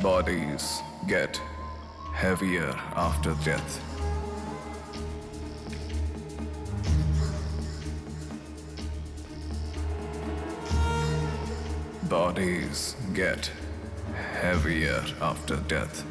Bodies get heavier after death. Bodies get heavier after death.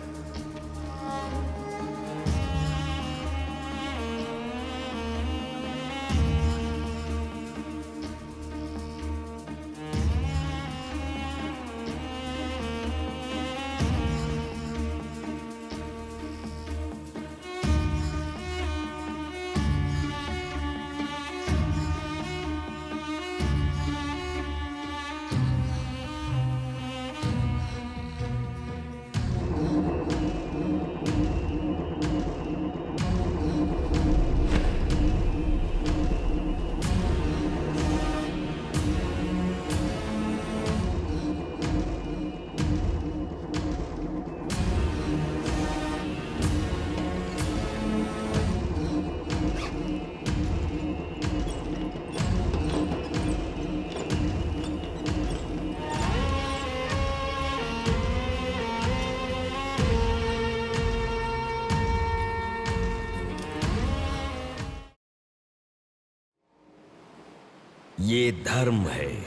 ये धर्म है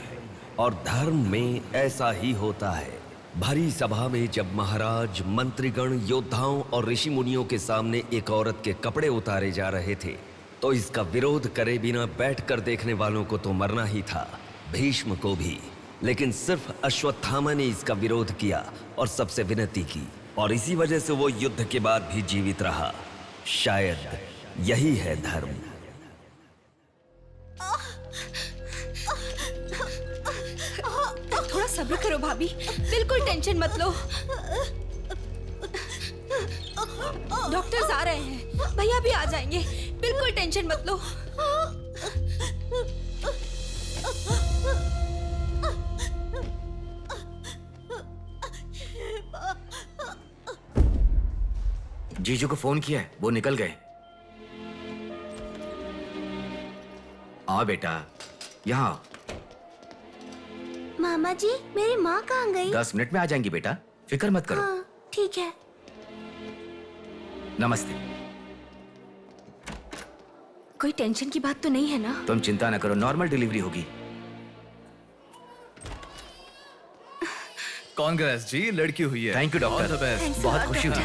और धर्म में ऐसा ही होता है। भरी सभा में जब महाराज, मंत्रीगण, योद्धाओं और ऋषि मुनियों के सामने एक औरत के कपड़े उतारे जा रहे थे तो इसका विरोध करे बिना बैठकर देखने वालों को तो मरना ही था, भीष्म को भी। लेकिन सिर्फ अश्वत्थामा ने इसका विरोध किया और सबसे विनती की और इसी वजह से वो युद्ध के बाद भी जीवित रहा। शायद यही है धर्म। थोड़ा सब्र करो भाभी, बिल्कुल टेंशन मत लो। डॉक्टर्स आ रहे हैं, भैया भी आ जाएंगे, बिल्कुल टेंशन मत लो। जीजू को फोन किया है, वो निकल गए। आओ बेटा, यहाँ आओ। मामा जी, मेरी माँ कहाँ गई? 10 मिनट में आ जाएंगी बेटा, फिक्र मत करो। हाँ, ठीक है। नमस्ते। कोई टेंशन की बात तो नहीं है ना? तुम चिंता न करो, नॉर्मल डिलीवरी होगी। कांग्रेस जी, लड़की हुई है। थैंक यू डॉक्टर, बहुत खुशी हुई।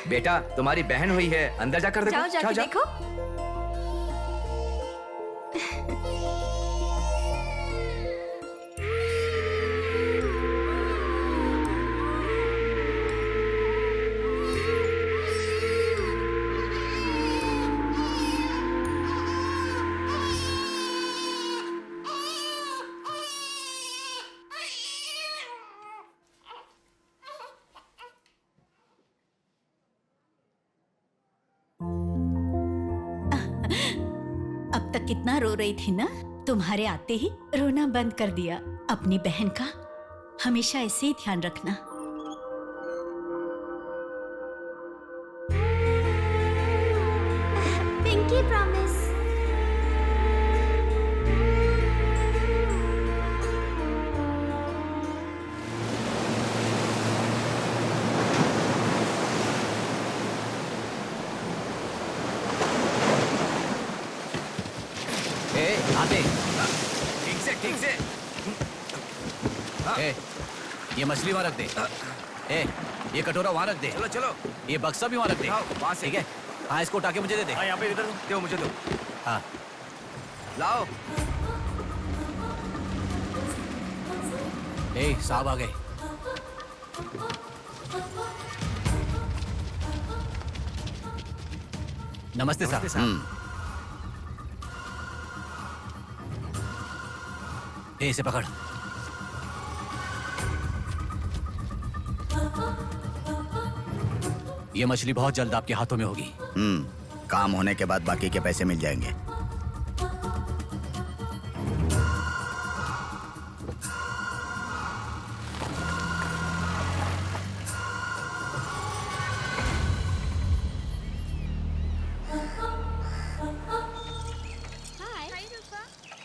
बेटा, तुम्हारी बहन हुई है, अंदर जाकर देखो। जाओ जाके देखो। अब तक कितना रो रही थी ना, तुम्हारे आते ही रोना बंद कर दिया। अपनी बहन का हमेशा ऐसे ही ध्यान रखना। Pinky promise. आते ठीक से। ये मछली वहाँ रख दे। ये कटोरा वहाँ रख दे। चलो। ये बक्सा भी वहाँ रख दे। वहाँ से। ठीक है। हाँ, इसको उठा के मुझे दे दे। यहाँ पे इधर दो, मुझे दो। हाँ, लाओ। साहब आ गए। नमस्ते साहब। इसे पकड़। ये मछली बहुत जल्द आपके हाथों में होगी। काम होने के बाद बाकी के पैसे मिल जाएंगे।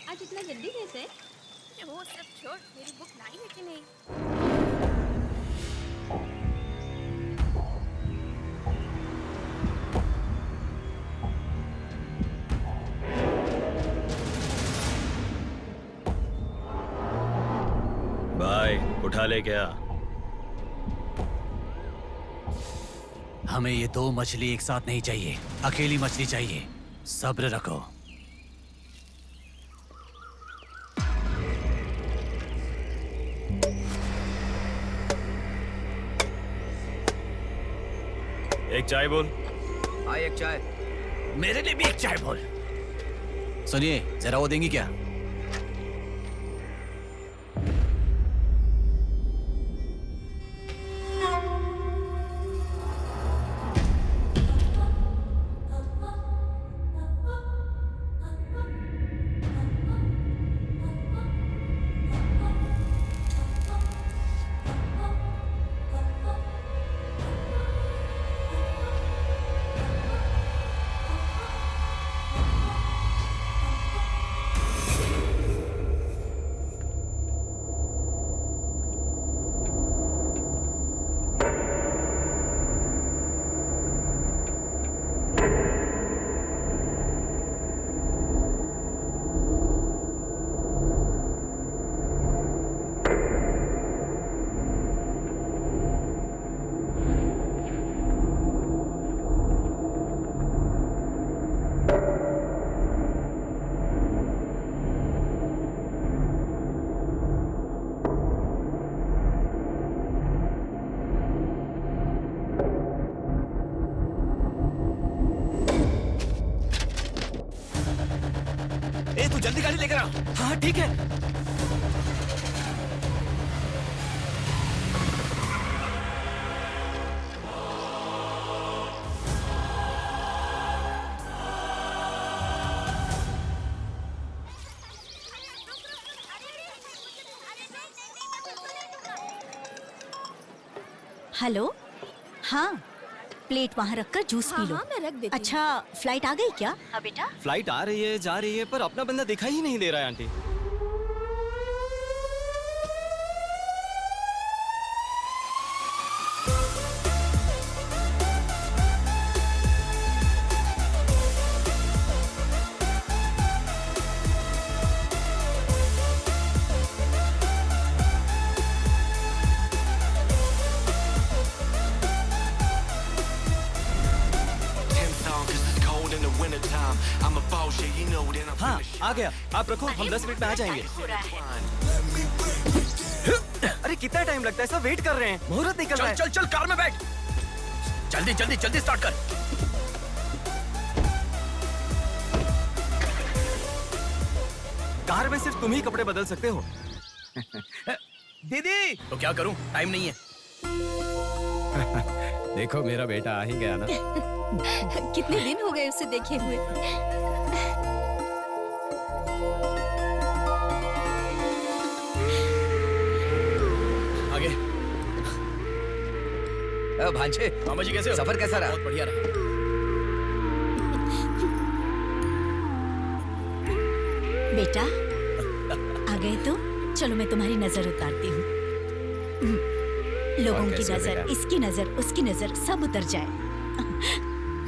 आज इतना जल्दी कैसे? वो सब छोड़, मेरी बुक लाई है कि नहीं? भाई उठा ले क्या? हमें ये दो मछली एक साथ नहीं चाहिए, अकेली मछली चाहिए। सब्र रखो। एक चाय बोल। हाँ एक चाय। मेरे लिए भी एक चाय बोल। सुनिए, जरा वो देंगी क्या? तू जल्दी गाड़ी लेकर आ। हाँ ठीक है। हेलो, हाँ प्लेट वहाँ रखकर जूस पी लो। हाँ, मैं रख देती हूँ। अच्छा, फ्लाइट आ गई क्या? हाँ बेटा। फ्लाइट आ रही है, जा रही है, पर अपना बंदा दिखाई ही नहीं दे रहा है आंटी। हाँ आ गया, आप रखो, हम 10 मिनट में आ जाएंगे। अरे कितना टाइम लगता है, सब वेट कर रहे हैं, मुहूर्त निकल रहा है। चल चल कार में बैठ। जल्दी जल्दी जल्दी स्टार्ट कर। कार में सिर्फ तुम ही कपड़े बदल सकते हो। दीदी तो क्या करूं, टाइम नहीं है। देखो मेरा बेटा आ ही गया ना। कितने दिन हो गए उसे देखे हुए। आगे। भांजे, मामा जी कैसे हो? सफर कैसा रहा? बहुत बढ़िया रहा। बेटा आ गए तो चलो मैं तुम्हारी नजर उतारती हूँ। लोगों की नजर, इसकी नजर, उसकी नजर, सब उतर जाए।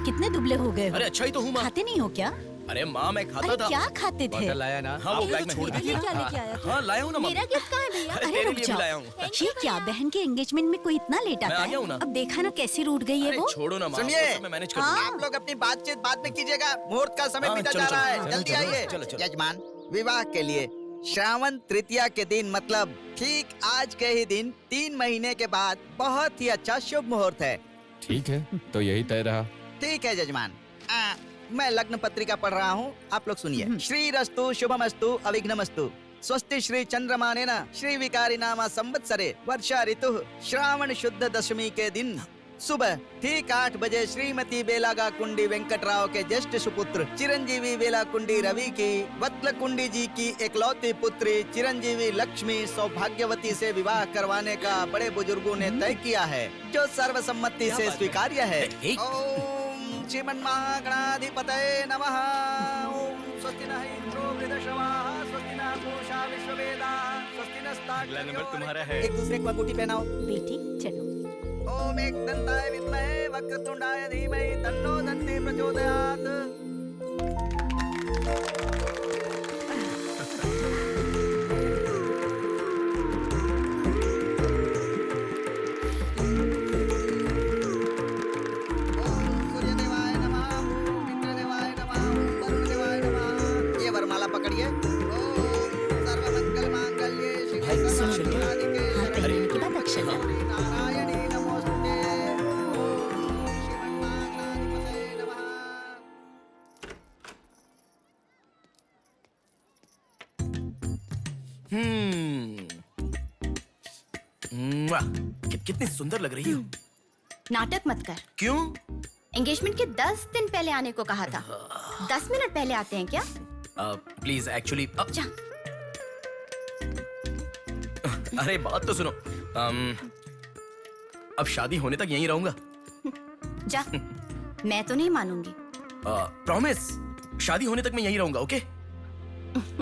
कितने दुबले हो गए हो? अरे अच्छा ही तो हूँ माँ। खाते नहीं हो क्या? अरे माँ मैं खाता अरे था। क्या खाते थे? बॉटल लाया ना? हाँ वो बैग में छोड़ ये दीजिए। क्या लेके आया था? हाँ लाया हूँ ना मेरा गिफ्ट कहाँ है भैया? अरे तेरे रुक लिए भी जाओ। लाया हूँ। ये क्या, बहन के एंगेजमेंट में कोई इतना लेट आता मैं आ है? गया हूँ ना। अब देखा ना कैसी रूठ गई है अरे वो। छोड़ो ना माँ, सुनिए, वो सब मैं मैनेज कर हाँ। दूंगा। आप लोग अपनी बातचीत बाद में कीजिएगा, मुहूर्त का समय हाँ, बीता चलो, जा रहा चलो, है। चलो, जल्दी चलो, आइए। चलो, चलो। यजमान, विवाह के लिए श्रावण तृतीया के दिन, मतलब ठीक आज के ही दिन 3 महीने के बाद बहुत ही अच्छा शुभ मुहूर्त है। ठीक है, तो यही तय रहा। ठीक है यजमान। मैं लग्न पत्रिका पढ़ रहा हूँ, आप लोग सुनिए। श्री रस्तु शुभमस्तु अविघ्नमस्तु स्वस्ति श्री चंद्रमानेन श्री विकारी नामा संवत्सरे वर्षा ऋतु श्रावण शुद्ध दशमी के दिन सुबह ठीक 8 बजे श्रीमती बेलागा कुंडी वेंकटराव के ज्येष्ठ सुपुत्र चिरंजीवी बेला कुंडी रवि की वत्ल कुंडी जी की एकलौती पुत्री चिरंजीवी लक्ष्मी सौभाग्यवती से विवाह करवाने का बड़े बुजुर्गों ने तय किया है, जो सर्वसम्मति से स्वीकार्य है। ओम श्रीमन्महागणाधिपतये नमः। ओम स्वस्ति नः इंद्रो वृद्धश्रवाः स्वस्ति नः पूषा विश्ववेदाः स्वस्ति नस्तार्क्ष्यो। अगला नंबर तुम्हारा है। एक दूसरे को अंगूठी पहनाओ। बेटी चलो। ओम एकदंताय विद्महे वक्रतुंडाय धीमहि तन्नो दन्ति प्रचोदयात्। सूर्यदेवाय नमः, इंद्रदेवाय नमः, वरुणदेवाय नमः। ये वरमाला पकड़िए। ओम सर्वमंगलमांगल्ये शिवे सर्वार्थसाधिके नारायणी नमोस्तुते। ओम श्रीमन्नारायणाधिपतये नमः। कितनी सुंदर लग रही हो। नाटक मत कर। क्यों? एंगेजमेंट के 10 दिन पहले आने को कहा था। 10 मिनट पहले आते हैं क्या? प्लीज एक्चुअली जा। अरे बात तो सुनो। अब शादी होने तक यहीं रहूंगा। जा। मैं तो नहीं मानूंगी। प्रॉमिस, शादी होने तक मैं यहीं रहूंगा। ओके?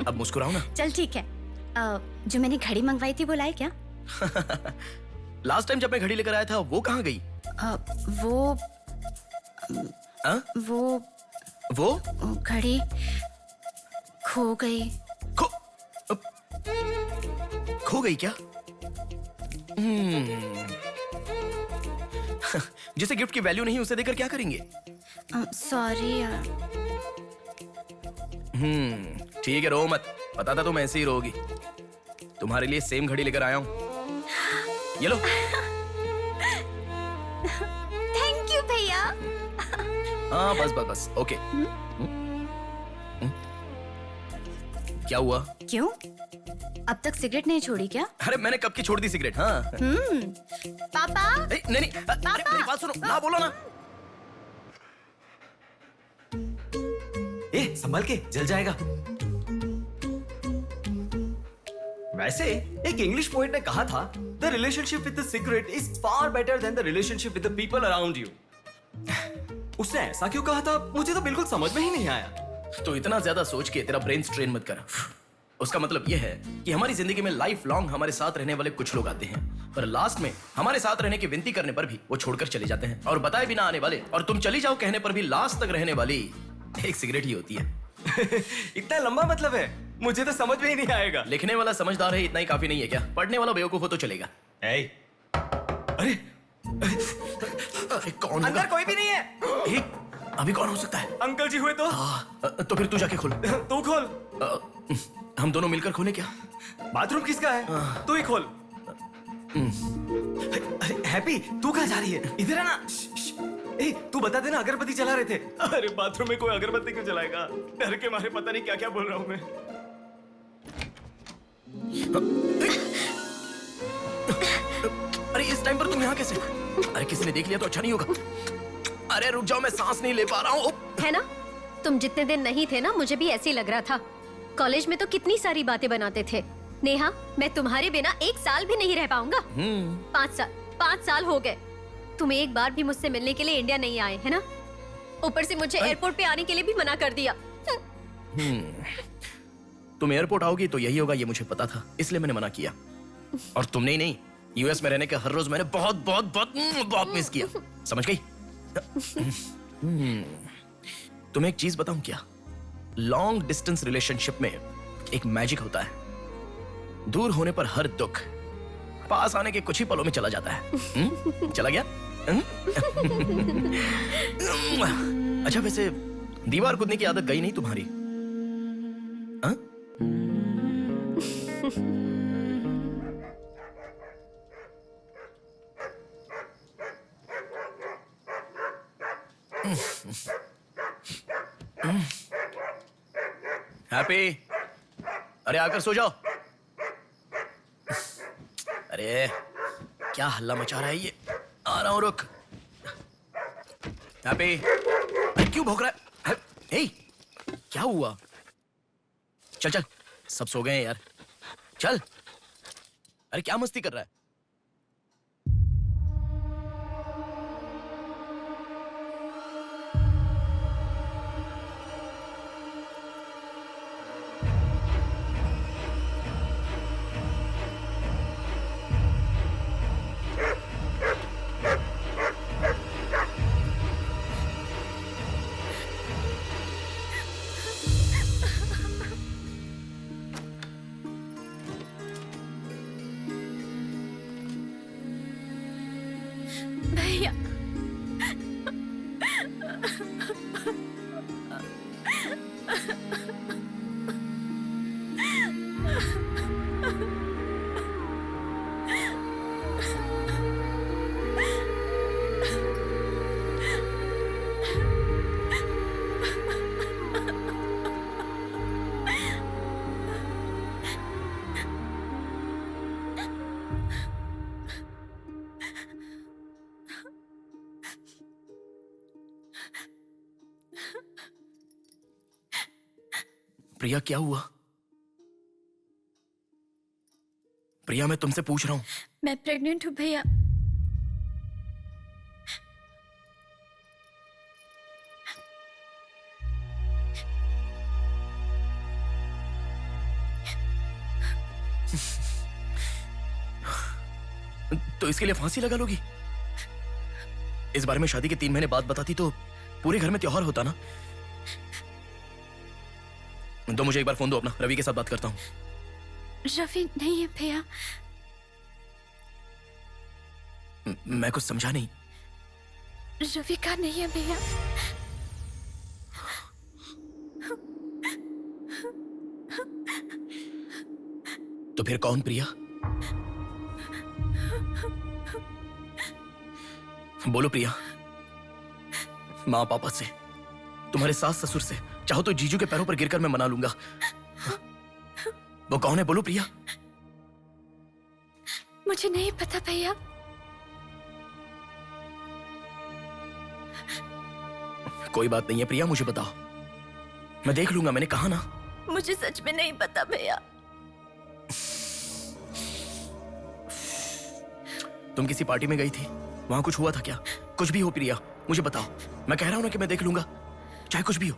अब मुस्कुराओ ना। चल ठीक है। जो मैंने घड़ी मंगवाई थी वो लाए क्या? लास्ट टाइम जब मैं घड़ी लेकर आया था वो कहाँ गई? वो घड़ी खो गई। खो गई क्या? जिसे गिफ्ट की वैल्यू नहीं उसे देकर क्या करेंगे? सॉरी यार। ठीक है, रो मत। पता था तुम ऐसे ही रोगी। तुम्हारे लिए सेम घड़ी लेकर आया हूँ। ये लो। थैंक यू भैया। हाँ बस ओके। क्या हुआ? क्यों? अब तक सिगरेट नहीं छोड़ी क्या? अरे मैंने कब की छोड़ दी सिगरेट। हाँ। पापा। नहीं अरे मेरी बात सुनो ना, बोलो ना। संभल के, जल जाएगा। वैसे एक इंग्लिश पोएट ने कहा था, the relationship with the cigarette is far better than the relationship with the people around you. उसने ऐसा क्यों कहा था मुझे तो बिल्कुल समझ में ही नहीं आया। तो इतना ज्यादा सोच के तेरा ब्रेन स्ट्रेन मत कर। उसका मतलब यह है कि हमारी जिंदगी में लाइफ लॉन्ग हमारे साथ रहने वाले कुछ लोग आते हैं, पर लास्ट में हमारे साथ रहने की विनती करने पर भी वो छोड़कर चले जाते हैं, और बताए बिना आने वाले और तुम चली जाओ कहने पर भी लास्ट तक रहने वाली एक सिगरेट ही होती है। इतना लंबा मतलब है, मुझे तो समझ में ही नहीं आएगा। लिखने वाला समझदार है इतना ही काफी नहीं है क्या? पढ़ने वाला बेवकूफ हो तो चलेगा। अरे कौन अंदर कोई भी नहीं है। अभी कौन हो सकता है? अंकल जी हुए तो? तो फिर तू जाके खोल। तू खोल। हम दोनों मिलकर खोले क्या? बाथरूम किसका है? तू ही खोल। हैप्पी, तू कहाँ जा रही है? इधर है ना। तू बता देना, अगरबत्ती जला रहे थे। अरे बाथरूम में कोई अगरबत्ती क्यों जलाएगा? डर के मारे पता नहीं क्या क्या बोल रहा हूँ मैं। अरे इस टाइम पर तुम यहाँ कैसे? अरे किसी ने देख लिया तो अच्छा नहीं होगा। अरे रुक जाओ, मैं सांस नहीं ले पा रहा हूँ। है ना, तुम जितने दिन नहीं थे ना, मुझे भी ऐसे ही लग रहा था। कॉलेज में तो कितनी सारी बातें बनाते थे। नेहा, मैं तुम्हारे बिना 1 साल भी नहीं रह पाऊंगा। 5 साल हो गए। तुम एक बार भी मुझसे मिलने के लिए इंडिया नहीं आए, है ना? ऊपर से मुझे एयरपोर्ट पे आने के लिए भी मना कर दिया। तुम एयरपोर्ट आओगी तो यही होगा, ये मुझे पता था, इसलिए मैंने मना किया। और तुमने ही नहीं, यूएस में रहने के हर रोज मैंने बहुत बहुत बहुत बहुत मिस किया। समझ गई? तुम्हें एक चीज बताऊं क्या? लॉन्ग डिस्टेंस रिलेशनशिप में एक मैजिक होता है। दूर होने पर हर दुख पास आने के कुछ ही पलों में चला जाता है। चला गया? अच्छा वैसे दीवार कूदने की आदत गई नहीं तुम्हारी? हैप्पी, अरे आकर सो जाओ। अरे क्या हल्ला मचा रहा है ये? आ रहा हूं, रुक। हैप्पी, अरे क्यों भौंक रहा है? हे, क्या हुआ? चल चल, सब सो गए हैं यार, चल। अरे क्या मस्ती कर रहा है? प्रिया क्या हुआ? प्रिया मैं तुमसे पूछ रहा हूं। मैं प्रेग्नेंट हूँ भैया। तो इसके लिए फांसी लगा लोगी? इस बारे में शादी के 3 महीने बाद बताती तो पूरे घर में त्योहार होता ना। तो मुझे एक बार फोन दो अपना, रवि के साथ बात करता हूं। रवि नहीं है भैया। मैं कुछ समझा नहीं। रवि का नहीं है भैया। तो फिर कौन प्रिया? बोलो प्रिया। माँ पापा से, तुम्हारे सास ससुर से, चाहो तो जीजू के पैरों पर गिरकर मैं मना लूंगा। वो कौन है बोलो प्रिया। मुझे नहीं पता भैया। कोई बात नहीं है प्रिया, मुझे बताओ, मैं देख लूंगा, मैंने कहा ना। मुझे सच में नहीं पता भैया। तुम किसी पार्टी में गई थी, वहां कुछ हुआ था क्या? कुछ भी हो प्रिया, मुझे बताओ। मैं कह रहा हूं ना कि मैं देख लूंगा, चाहे कुछ भी हो।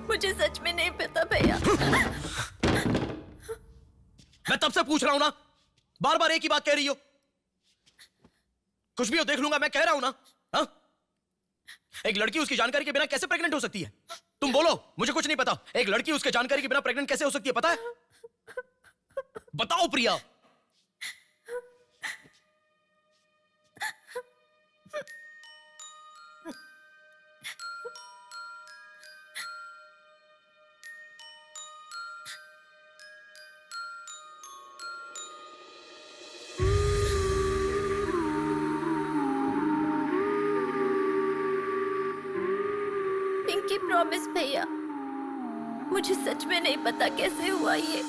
मुझे सच में नहीं पता भैया। मैं तब से पूछ रहा हूं ना, बार बार एक ही बात कह रही हो। कुछ भी हो देख लूंगा, मैं कह रहा हूं ना। हा? एक लड़की उसकी जानकारी के बिना कैसे प्रेग्नेंट हो सकती है? तुम बोलो, मुझे कुछ नहीं पता। एक लड़की उसके जानकारी के बिना प्रेग्नेंट कैसे हो सकती है, पता है? बताओ प्रिया। पिंकी प्रॉमिस भैया, मुझे सच में नहीं पता कैसे हुआ ये।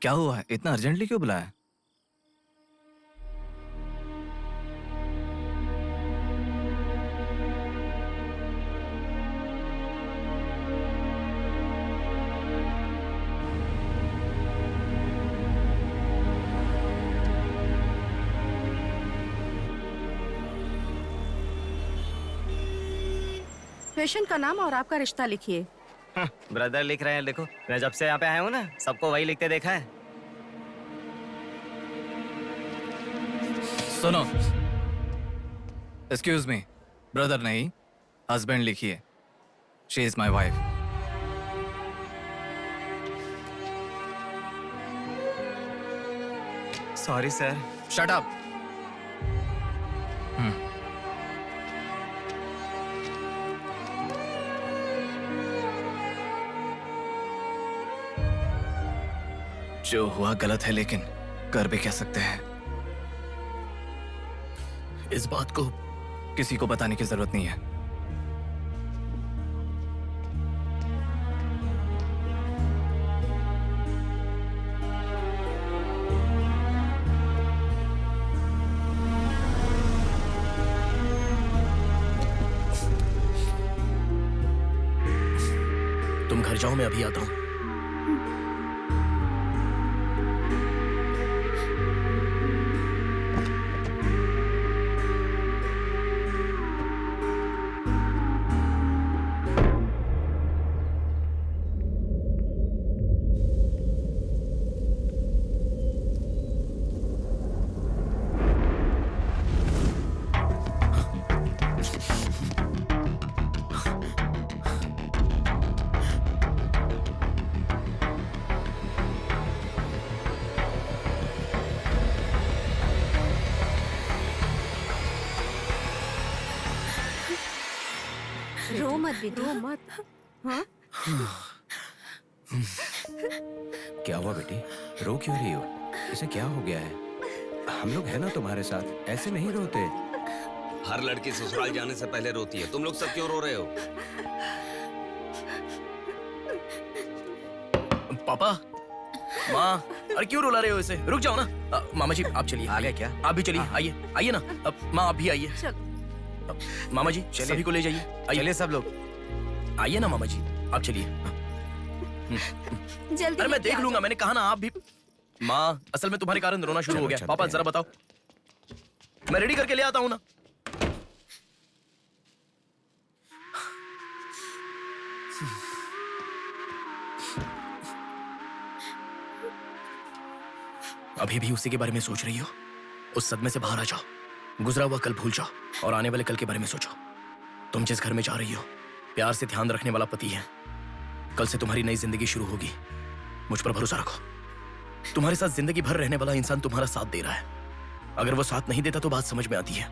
क्या हुआ है? इतना अर्जेंटली क्यों बुलाया? पेशेंट का नाम और आपका रिश्ता लिखिए। ब्रदर लिख रहे हैं, लिखो। मैं जब से यहाँ पे आया हूँ ना, सबको वही लिखते देखा है। सुनो, एक्सक्यूज मी, ब्रदर नहीं, हस्बैंड लिखिए। She is my wife. Sorry sir. Shut up. जो हुआ गलत है, लेकिन कर भी कह सकते हैं। इस बात को किसी को बताने की जरूरत नहीं है। तुम घर जाओ, मैं अभी आता हूं। रो मत बेटा, रो मत। हाँ? क्या हुआ बेटी? रो क्यों रही हो? इसे क्या हो गया है? हम लोग हैं ना तुम्हारे साथ, ऐसे नहीं रोते। हर लड़की ससुराल जाने से पहले रोती है, तुम लोग सब क्यों रो रहे हो? माँ, अरे क्यों रुला रहे हो इसे? रुक जाओ ना। मामा जी आप चलिए। आ गए क्या? आप भी चलिए, आइए आइए ना। माँ आप भी आइए। मामा जी चलिए। सभी को ले जाइए। चलिए सब लोग। आइए ना मामा जी, आप चलिए। जल्दी अरे मैं लेके देख आ लूंगा, जाओ। मैंने कहा ना आप भी। माँ असल में तुम्हारे कारण रोना शुरू हो गया। पापा जरा बताओ, मैं रेडी करके ले आता हूँ ना। अभी भी उसी के बारे में सोच रही हो? उस सदमे से बाहर आ जाओ, गुजरा हुआ कल भूल जाओ और आने वाले कल के बारे में सोचो। तुम जिस घर में जा रही हो, प्यार से ध्यान रखने वाला पति है। कल से तुम्हारी नई जिंदगी शुरू होगी, मुझ पर भरोसा रखो। तुम्हारे साथ जिंदगी भर रहने वाला इंसान तुम्हारा साथ दे रहा है। अगर वो साथ नहीं देता तो बात समझ में आती है।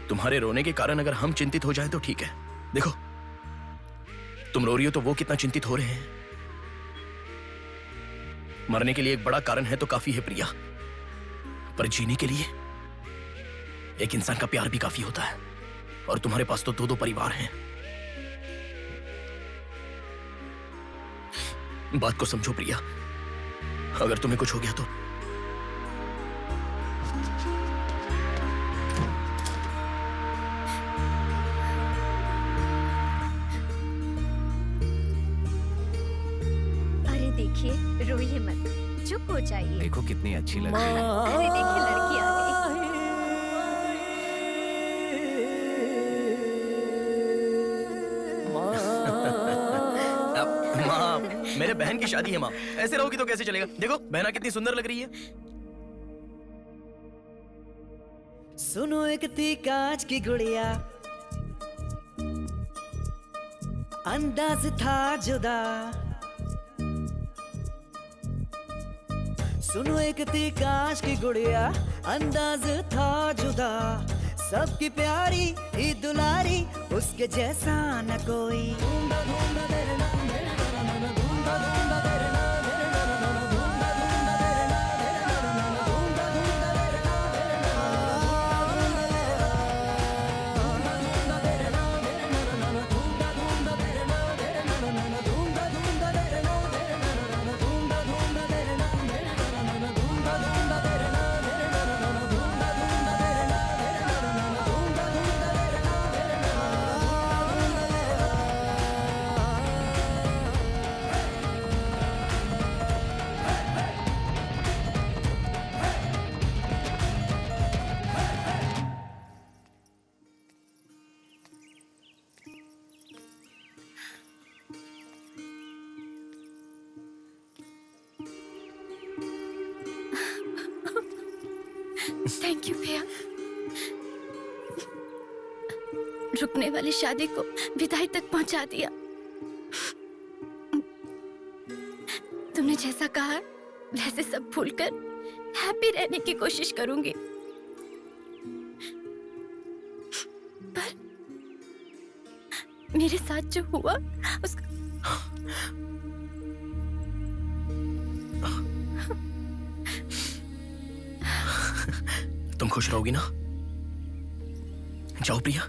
तुम्हारे रोने के कारण अगर हम चिंतित हो जाए तो ठीक है। देखो तुम रो रही हो तो वो कितना चिंतित हो रहे हैं। मरने के लिए एक बड़ा कारण है तो काफी है प्रिया, पर जीने के लिए एक इंसान का प्यार भी काफी होता है। और तुम्हारे पास तो दो परिवार हैं। बात को समझो प्रिया, अगर तुम्हें कुछ हो गया तो अरे देखिए, रोइए मत, चुप हो जाइए। देखो कितनी अच्छी लग रही है। अरे देखिए, लड़की आ गई। माँ, मेरे बहन की शादी है माँ, ऐसे रहोगी तो कैसे चलेगा? देखो बहना कितनी सुंदर लग रही है। सुनो एक थी कांच की गुड़िया, अंदाज था जुदा। सुनो एक थी कांच की गुड़िया, अंदाज था जुदा। सबकी प्यारी ही दुलारी, उसके जैसा न कोई। थैंक यू भैया, रुकने वाली शादी को विदाई तक पहुंचा दिया। तुमने जैसा कहा वैसे सब भूलकर हैप्पी रहने की कोशिश करूंगी। पर मेरे साथ जो हुआ उसका तुम खुश रहोगी ना? जाओ प्रिया।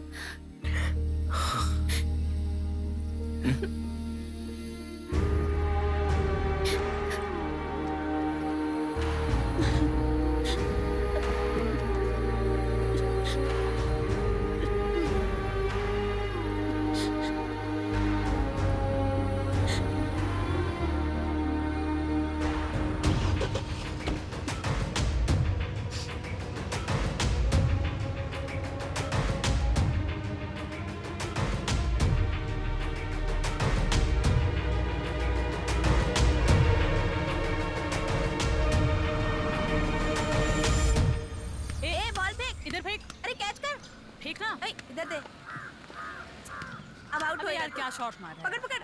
अब आउट हो यार, क्या शॉट मारा है। पकड़ पकड़,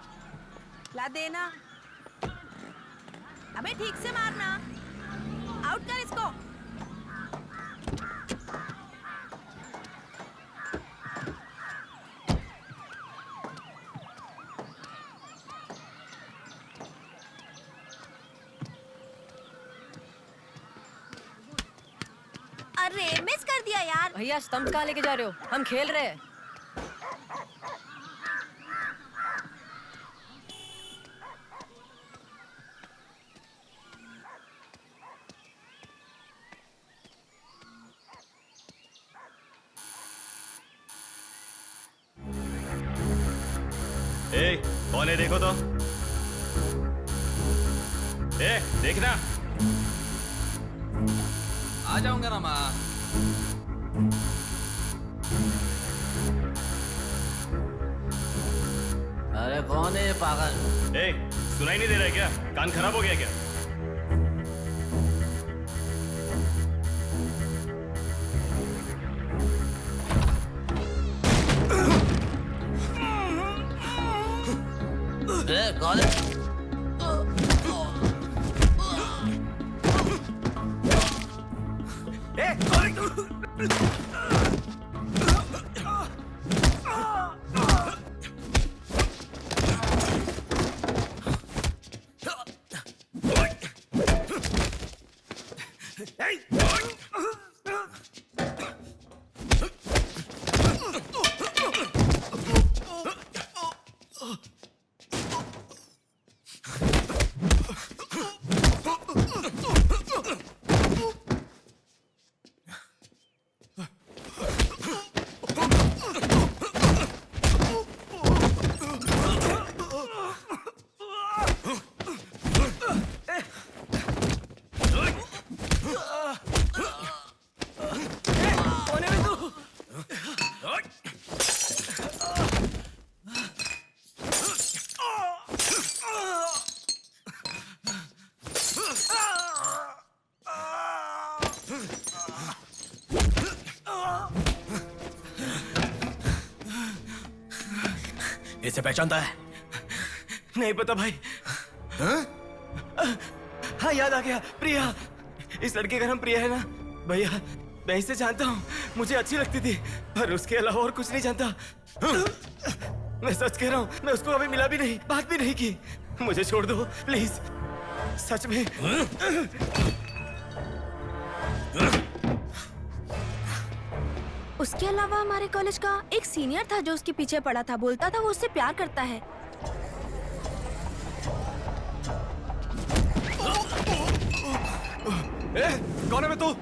ला देना। अबे ठीक से मारना, आउट कर इसको। अरे मिस कर दिया यार। भैया स्टंप कहाँ लेके जा रहे हो? हम खेल रहे हैं। कौन है देखो तो। देखना। आ जाऊंगा ना माँ। अरे कौन है ये पागल? सुनाई नहीं दे रहा है क्या? कान खराब हो गया क्या? कौन है? इसे पहचानता है? नहीं पता भाई। हाँ याद आ गया, प्रिया। इस लड़के का नाम प्रिया है ना भैया? मैं इसे जानता हूँ, मुझे अच्छी लगती थी, पर उसके अलावा और कुछ नहीं जानता। मैं सच कह रहा हूँ, मैं उसको अभी मिला भी नहीं, बात भी नहीं की। मुझे छोड़ दो प्लीज, सच में। उसके अलावा हमारे कॉलेज का एक सीनियर था जो उसके पीछे पड़ा था, बोलता था वो उससे प्यार करता है। कौन है मैं? तू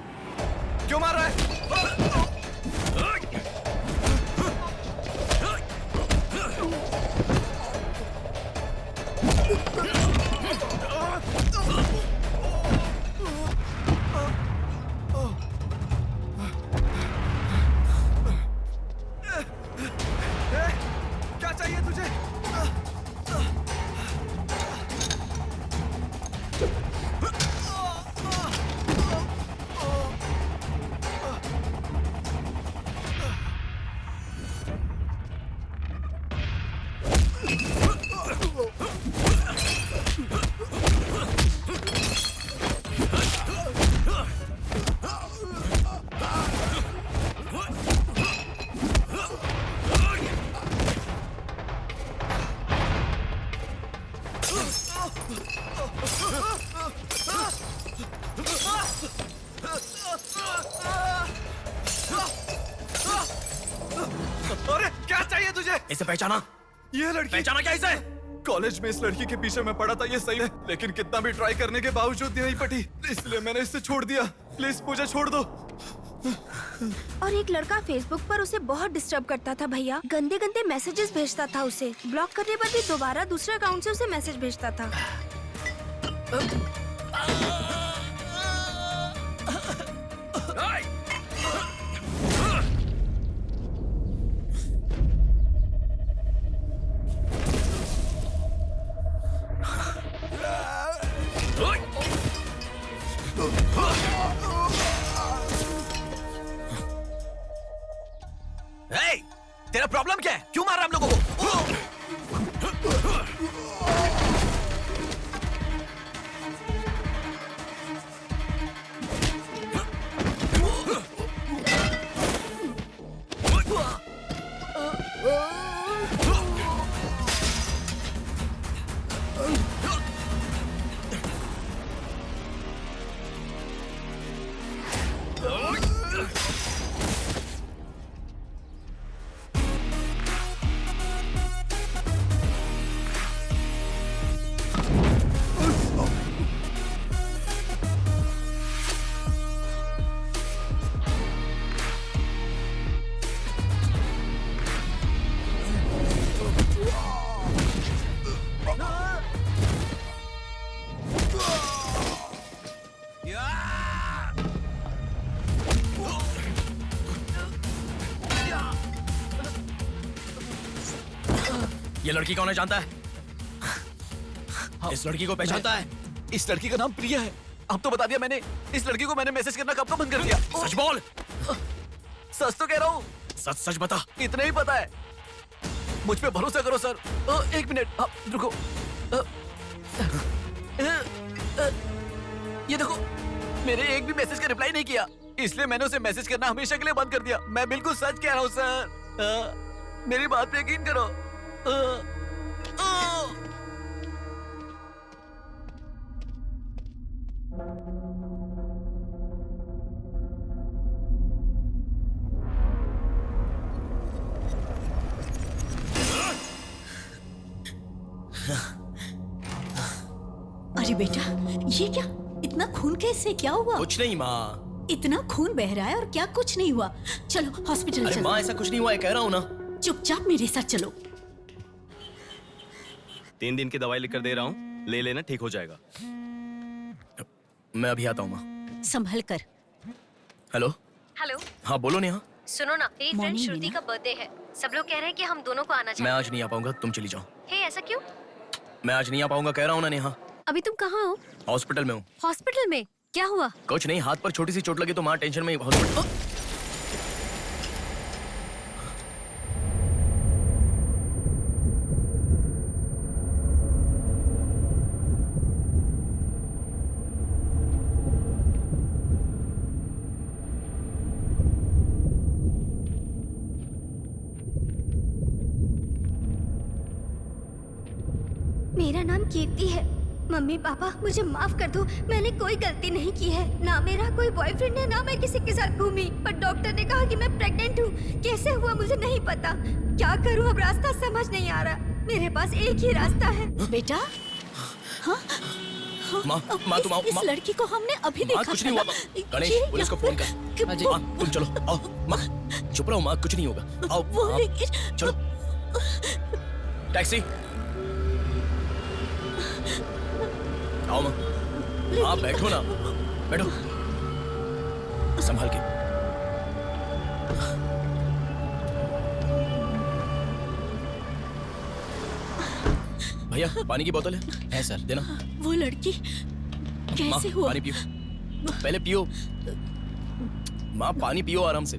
क्यों मार रहा है? क्या चाहिए तुझे? अरे क्या चाहिए तुझे? इसे पहचाना? ये लड़की पहचाना क्या इसे? कॉलेज में इस लड़की के पीछे मैं पड़ा था, ये सही है, लेकिन कितना भी ट्राई करने के बावजूद नहीं पटी, इसलिए मैंने इसे छोड़ दिया। प्लीज मुझे छोड़ दो। और एक लड़का फेसबुक पर उसे बहुत डिस्टर्ब करता था भैया, गंदे गंदे मैसेजेस भेजता था उसे। ब्लॉक करने पर भी दोबारा दूसरे अकाउंट से उसे मैसेज भेजता था। तेरा प्रॉब्लम क्या है? क्यों मार रहा हम लोगों को? ये लड़की कौन है जानता है? इस लड़की को पहचानता है? इस लड़की का नाम प्रिया है। अब तो बता दिया मैंने। इस लड़की को मैंने मैसेज करना कब का बंद कर दिया। सच बोल। सच तो कह रहा हूँ। सच सच बता। इतना ही पता है। मुझ पे भरोसा करो सर। एक मिनट रुको। ये देखो, मेरे एक भी मैसेज का रिप्लाई नहीं किया, इसलिए मैंने उसे मैसेज करना हमेशा के लिए बंद कर दिया। मैं बिल्कुल सच कह रहा हूँ सर। मेरी बात पे यकीन करो। अरे बेटा, ये क्या? इतना खून कैसे? क्या हुआ? कुछ नहीं माँ। इतना खून बह रहा है और क्या कुछ नहीं हुआ? चलो हॉस्पिटल अरे चलो। माँ ऐसा कुछ नहीं हुआ है, कह रहा हूँ ना। चुपचाप मेरे साथ चलो। 3 दिन की दवाई लिख कर दे रहा हूँ, ले लेना, ठीक हो जाएगा। मैं अभी आता हूँ माँ। संभल कर। हेलो। हेलो। हाँ बोलो नेहा। सुनो ना, मेरी फ्रेंड श्रुति का बर्थडे है। सब लोग कह रहे हैं कि हम दोनों को आना मैं चाहिए। आज नहीं आ पाऊंगा, तुम चली जाओ। हे, ऐसा क्यों? मैं आज नहीं आ पाऊंगा, कह रहा हूँ ना नेहा। अभी तुम कहाँ हो? हॉस्पिटल में हूँ। हॉस्पिटल में? क्या हुआ? कुछ नहीं, हाथ पर छोटी सी चोट लगी तो माँ टेंशन में हॉस्पिटल। मेरा नाम कीर्ति है। मम्मी पापा मुझे माफ कर दो, मैंने कोई गलती नहीं की है। ना मेरा कोई बॉयफ्रेंड है, ना मैं किसी के साथ घूमी, पर डॉक्टर ने कहा कि मैं प्रेग्नेंट हूँ। कैसे हुआ मुझे नहीं पता। क्या करूँ अब, रास्ता समझ नहीं आ रहा। मेरे पास एक ही रास्ता है। बेटा, हाँ? माँ तुम आओ। इस लड़की को हमने अभी देखा कुछ था नहीं हुआ ना? माँ। गणेश, पुलिस को फोन कर। माँ तुम चलो, आओ। माँ चुप रहो माँ, कुछ नहीं होगा। आओ चलो। टैक्सी। आओ माँ। हाँ बैठो ना, बैठो, संभाल के। भैया पानी की बोतल है सर, देना। वो लड़की कैसे हुआ? पानी पियो, पहले पियो माँ, पानी पियो आराम से।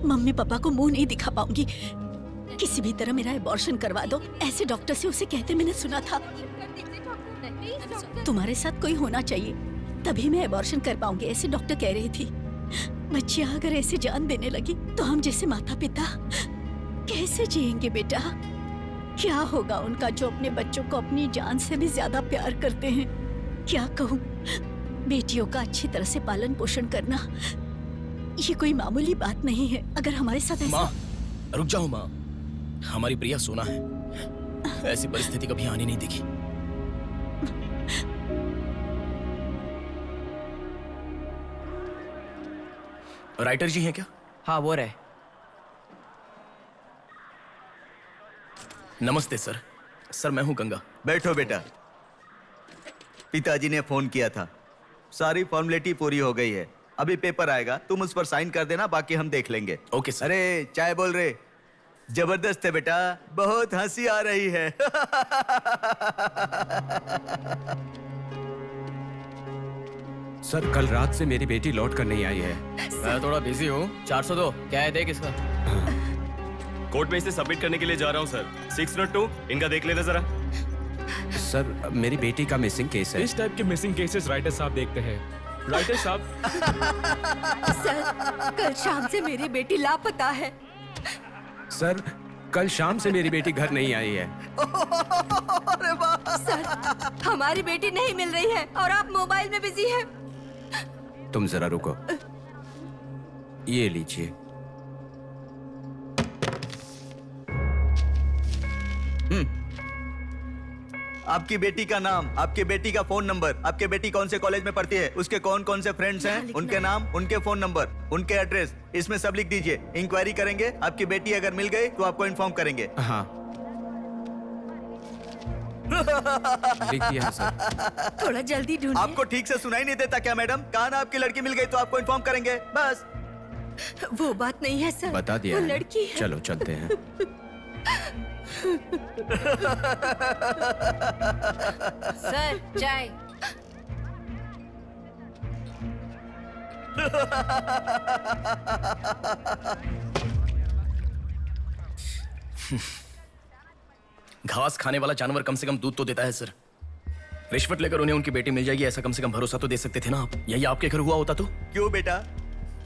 मम्मी पापा को मुंह नहीं दिखा पाऊंगी। किसी भी तरह मेरा एबॉर्शन करवा दो, ऐसे डॉक्टर से उसे कहते मैंने सुना था। तुम्हारे साथ कोई होना चाहिए, तभी मैं एबॉर्शन कर पाऊंगी, ऐसे डॉक्टर कह रही थी। बच्चियां अगर ऐसे जान देने लगी तो हम जैसे माता पिता कैसे जिएंगे बेटा? क्या होगा उनका जो अपने बच्चों को अपनी जान से भी ज्यादा प्यार करते हैं? क्या कहूँ, बेटियों का अच्छी तरह से पालन पोषण करना ये कोई मामूली बात नहीं है। अगर हमारे साथ ऐसा... माँ रुक जाओ माँ, हमारी प्रिया सोना है, ऐसी परिस्थिति कभी आनी नहीं देखी। राइटर जी हैं क्या? हाँ वो रहे। नमस्ते सर। सर मैं हूँ गंगा। बैठो बेटा। पिताजी ने फोन किया था, सारी फॉर्मेलिटी पूरी हो गई है। अभी पेपर आएगा, तुम उस पर साइन कर देना, बाकी हम देख लेंगे। Okay sir. अरे चाय बोल रहे? जबरदस्त है बेटा, बहुत हंसी आ रही है। सर कल रात से मेरी बेटी लौट कर नहीं आई है। मैं थोड़ा बिजी हूँ। 402 क्या है, देख इसका। कोर्ट में इसे सबमिट करने के लिए जा रहा हूँ सर। 602 इनका देख लेना जरा। सर मेरी बेटी का मिसिंग केस है। इस टाइप के मिसिंग केसेस राइटर साहब देखते हैं। राइटर साहब। सर कल शाम से मेरी बेटी लापता है। सर कल शाम से मेरी बेटी घर नहीं आई है। सर हमारी बेटी नहीं मिल रही है और आप मोबाइल में बिजी हैं। तुम जरा रुको, ये लीजिए। आपकी बेटी का नाम, आपकी बेटी का फोन नंबर, आपकी बेटी कौन से कॉलेज में पढ़ती है, उसके कौन कौन से फ्रेंड्स हैं, उनके नाम, उनके फोन नंबर, उनके एड्रेस, इसमें सब लिख दीजिए। इंक्वायरी करेंगे, आपकी बेटी अगर मिल गई तो आपको इन्फॉर्म करेंगे। हाँ लिख दिया है सर। थोड़ा जल्दी ढूंढिए। आपको ठीक से सुनाई नहीं देता क्या मैडम? कहा ना आपकी लड़की मिल गई तो आपको इन्फॉर्म करेंगे, बस। वो बात नहीं है सर। बता दिया वो है ना? लड़की है। चलो चलते हैं। सर चाय। घास खाने वाला जानवर कम से कम दूध तो देता है सर। रिश्वत लेकर उन्हें उनकी बेटी मिल जाएगी ऐसा कम से कम भरोसा तो दे सकते थे ना आप। यही आपके घर हुआ होता तो? क्यों बेटा,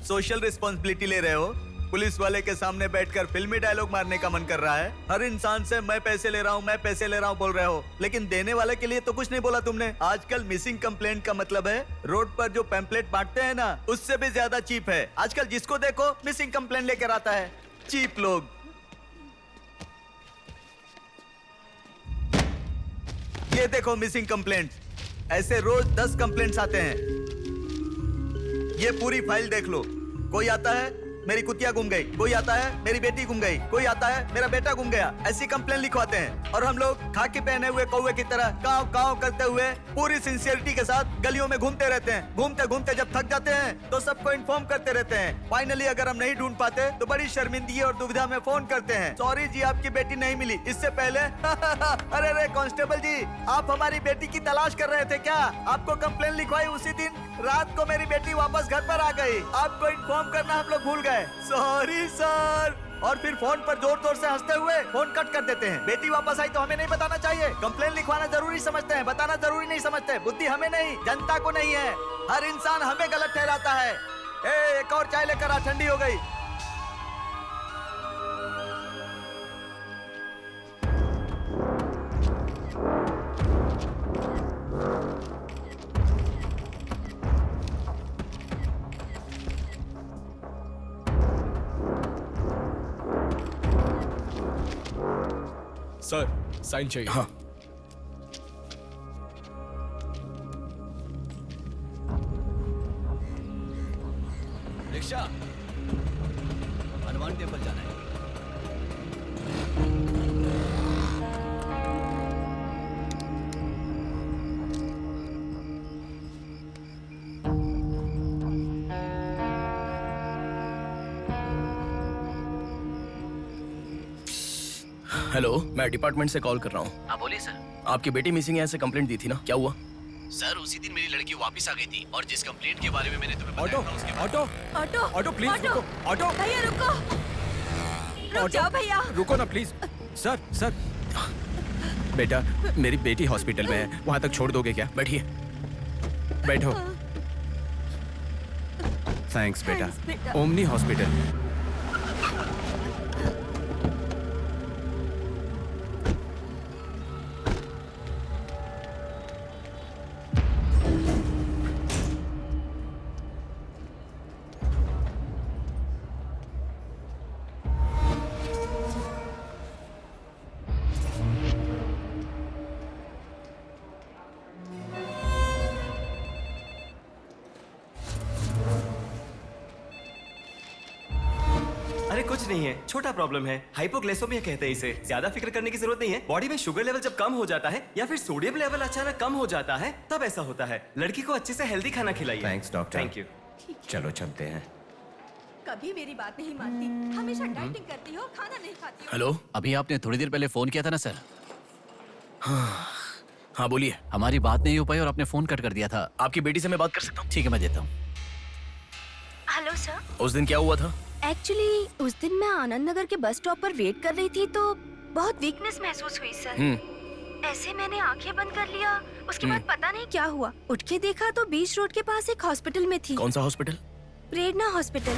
सोशल रिस्पॉन्सिबिलिटी ले रहे हो? पुलिस वाले के सामने बैठकर फिल्मी डायलॉग मारने का मन कर रहा है? हर इंसान से मैं पैसे ले रहा हूँ, मैं पैसे ले रहा हूँ बोल रहे हो, लेकिन देने वाले के लिए तो कुछ नहीं बोला तुमने। आजकल मिसिंग कंप्लेंट का मतलब है रोड पर जो पैम्पलेट बांटते हैं ना, उससे भी ज्यादा चीप है। आजकल जिसको देखो मिसिंग कंप्लेंट लेकर आता है। चीप लोग। ये देखो मिसिंग कंप्लेंट, ऐसे रोज 10 कंप्लेंट्स आते हैं। ये पूरी फाइल देख लो। कोई आता है मेरी कुतिया गुम गई, कोई आता है मेरी बेटी गुम गई, कोई आता है मेरा बेटा गुम गया। ऐसी कंप्लेंट लिखवाते हैं और हम लोग खाकी पहने हुए कौवे की तरह काव काव करते हुए पूरी सिंसियरिटी के साथ गलियों में घूमते रहते हैं। घूमते घूमते जब थक जाते हैं तो सबको इन्फॉर्म करते रहते हैं। फाइनली अगर हम नहीं ढूंढ पाते तो बड़ी शर्मिंदगी और दुविधा में फोन करते हैं, सॉरी जी आपकी बेटी नहीं मिली। इससे पहले अरे रे कांस्टेबल जी, आप हमारी बेटी की तलाश कर रहे थे क्या? आपको कंप्लेंट लिखवाई उसी दिन रात को मेरी बेटी वापस घर पर आ गई। आपको इन्फॉर्म करना हम लोग भूल गए, सॉरी सर। और फिर फोन पर जोर जोर से हंसते हुए फोन कट कर देते हैं। बेटी वापस आई तो हमें नहीं बताना चाहिए। कंप्लेंट लिखवाना जरूरी समझते हैं, बताना जरूरी नहीं समझते। बुद्धि हमें नहीं, जनता को नहीं है। हर इंसान हमें गलत ठहराता है। एक और चाय लेकर आ, ठंडी हो गई। सर साइन चाहिए। हाँ। रिक्शा, हनुमान टेम्पल जाना है। हेलो, मैं डिपार्टमेंट से कॉल कर रहा हूँ। हाँ बोलिए सर। आपकी बेटी मिसिंग है ऐसे कंप्लेंट दी थी ना, क्या हुआ? सर उसी दिन मेरी लड़की वापस आ गई थी और जिस कंप्लेंट के बारे में मैंने तुम्हें ऑटो बताया था उसके ऑटो ऑटो ऑटो प्लीज रुको। ऑटो भैया रुको, रुक जाओ भैया। रुको ना प्लीज। सर सर, बेटा मेरी बेटी हॉस्पिटल में है, वहां तक छोड़ दोगे क्या? बैठिए। बैठो। थैंक्स बेटा। Omni hospital. अरे कुछ नहीं है, छोटा प्रॉब्लम है, हाइपोग्लाइसेमिया कहते हैं इसे। ज्यादा फिक्र करने की जरूरत नहीं है। बॉडी में शुगर लेवल जब कम हो जाता है या फिर सोडियम लेवल अचानक कम हो जाता है तब ऐसा होता है। लड़की को अच्छे से हेल्दी खाना खिलाइए। Thanks doctor. Thank you. चलो चलते हैं। कभी मेरी बात नहीं मानती, हमेशा डाइटिंग करती हो, खाना नहीं खाती हो। हेलो, अभी आपने थोड़ी देर पहले फोन किया था ना सर? हाँ बोलिए। हमारी बात नहीं हो पाई और आपने फोन कट कर दिया था। आपकी बेटी से मैं बात कर सकता हूँ? ठीक है, मैं देता हूँ। Hello sir. उस दिन क्या हुआ था? एक्चुअली उस दिन मैं आनंद नगर के बस स्टॉप पर वेट कर रही थी तो बहुत वीकनेस महसूस हुई सर। ऐसे मैंने आंखें बंद कर लिया। उसके बाद पता नहीं क्या हुआ, उठ के देखा तो बीच रोड के पास एक हॉस्पिटल में थी। कौन सा हॉस्पिटल? प्रेरणा हॉस्पिटल।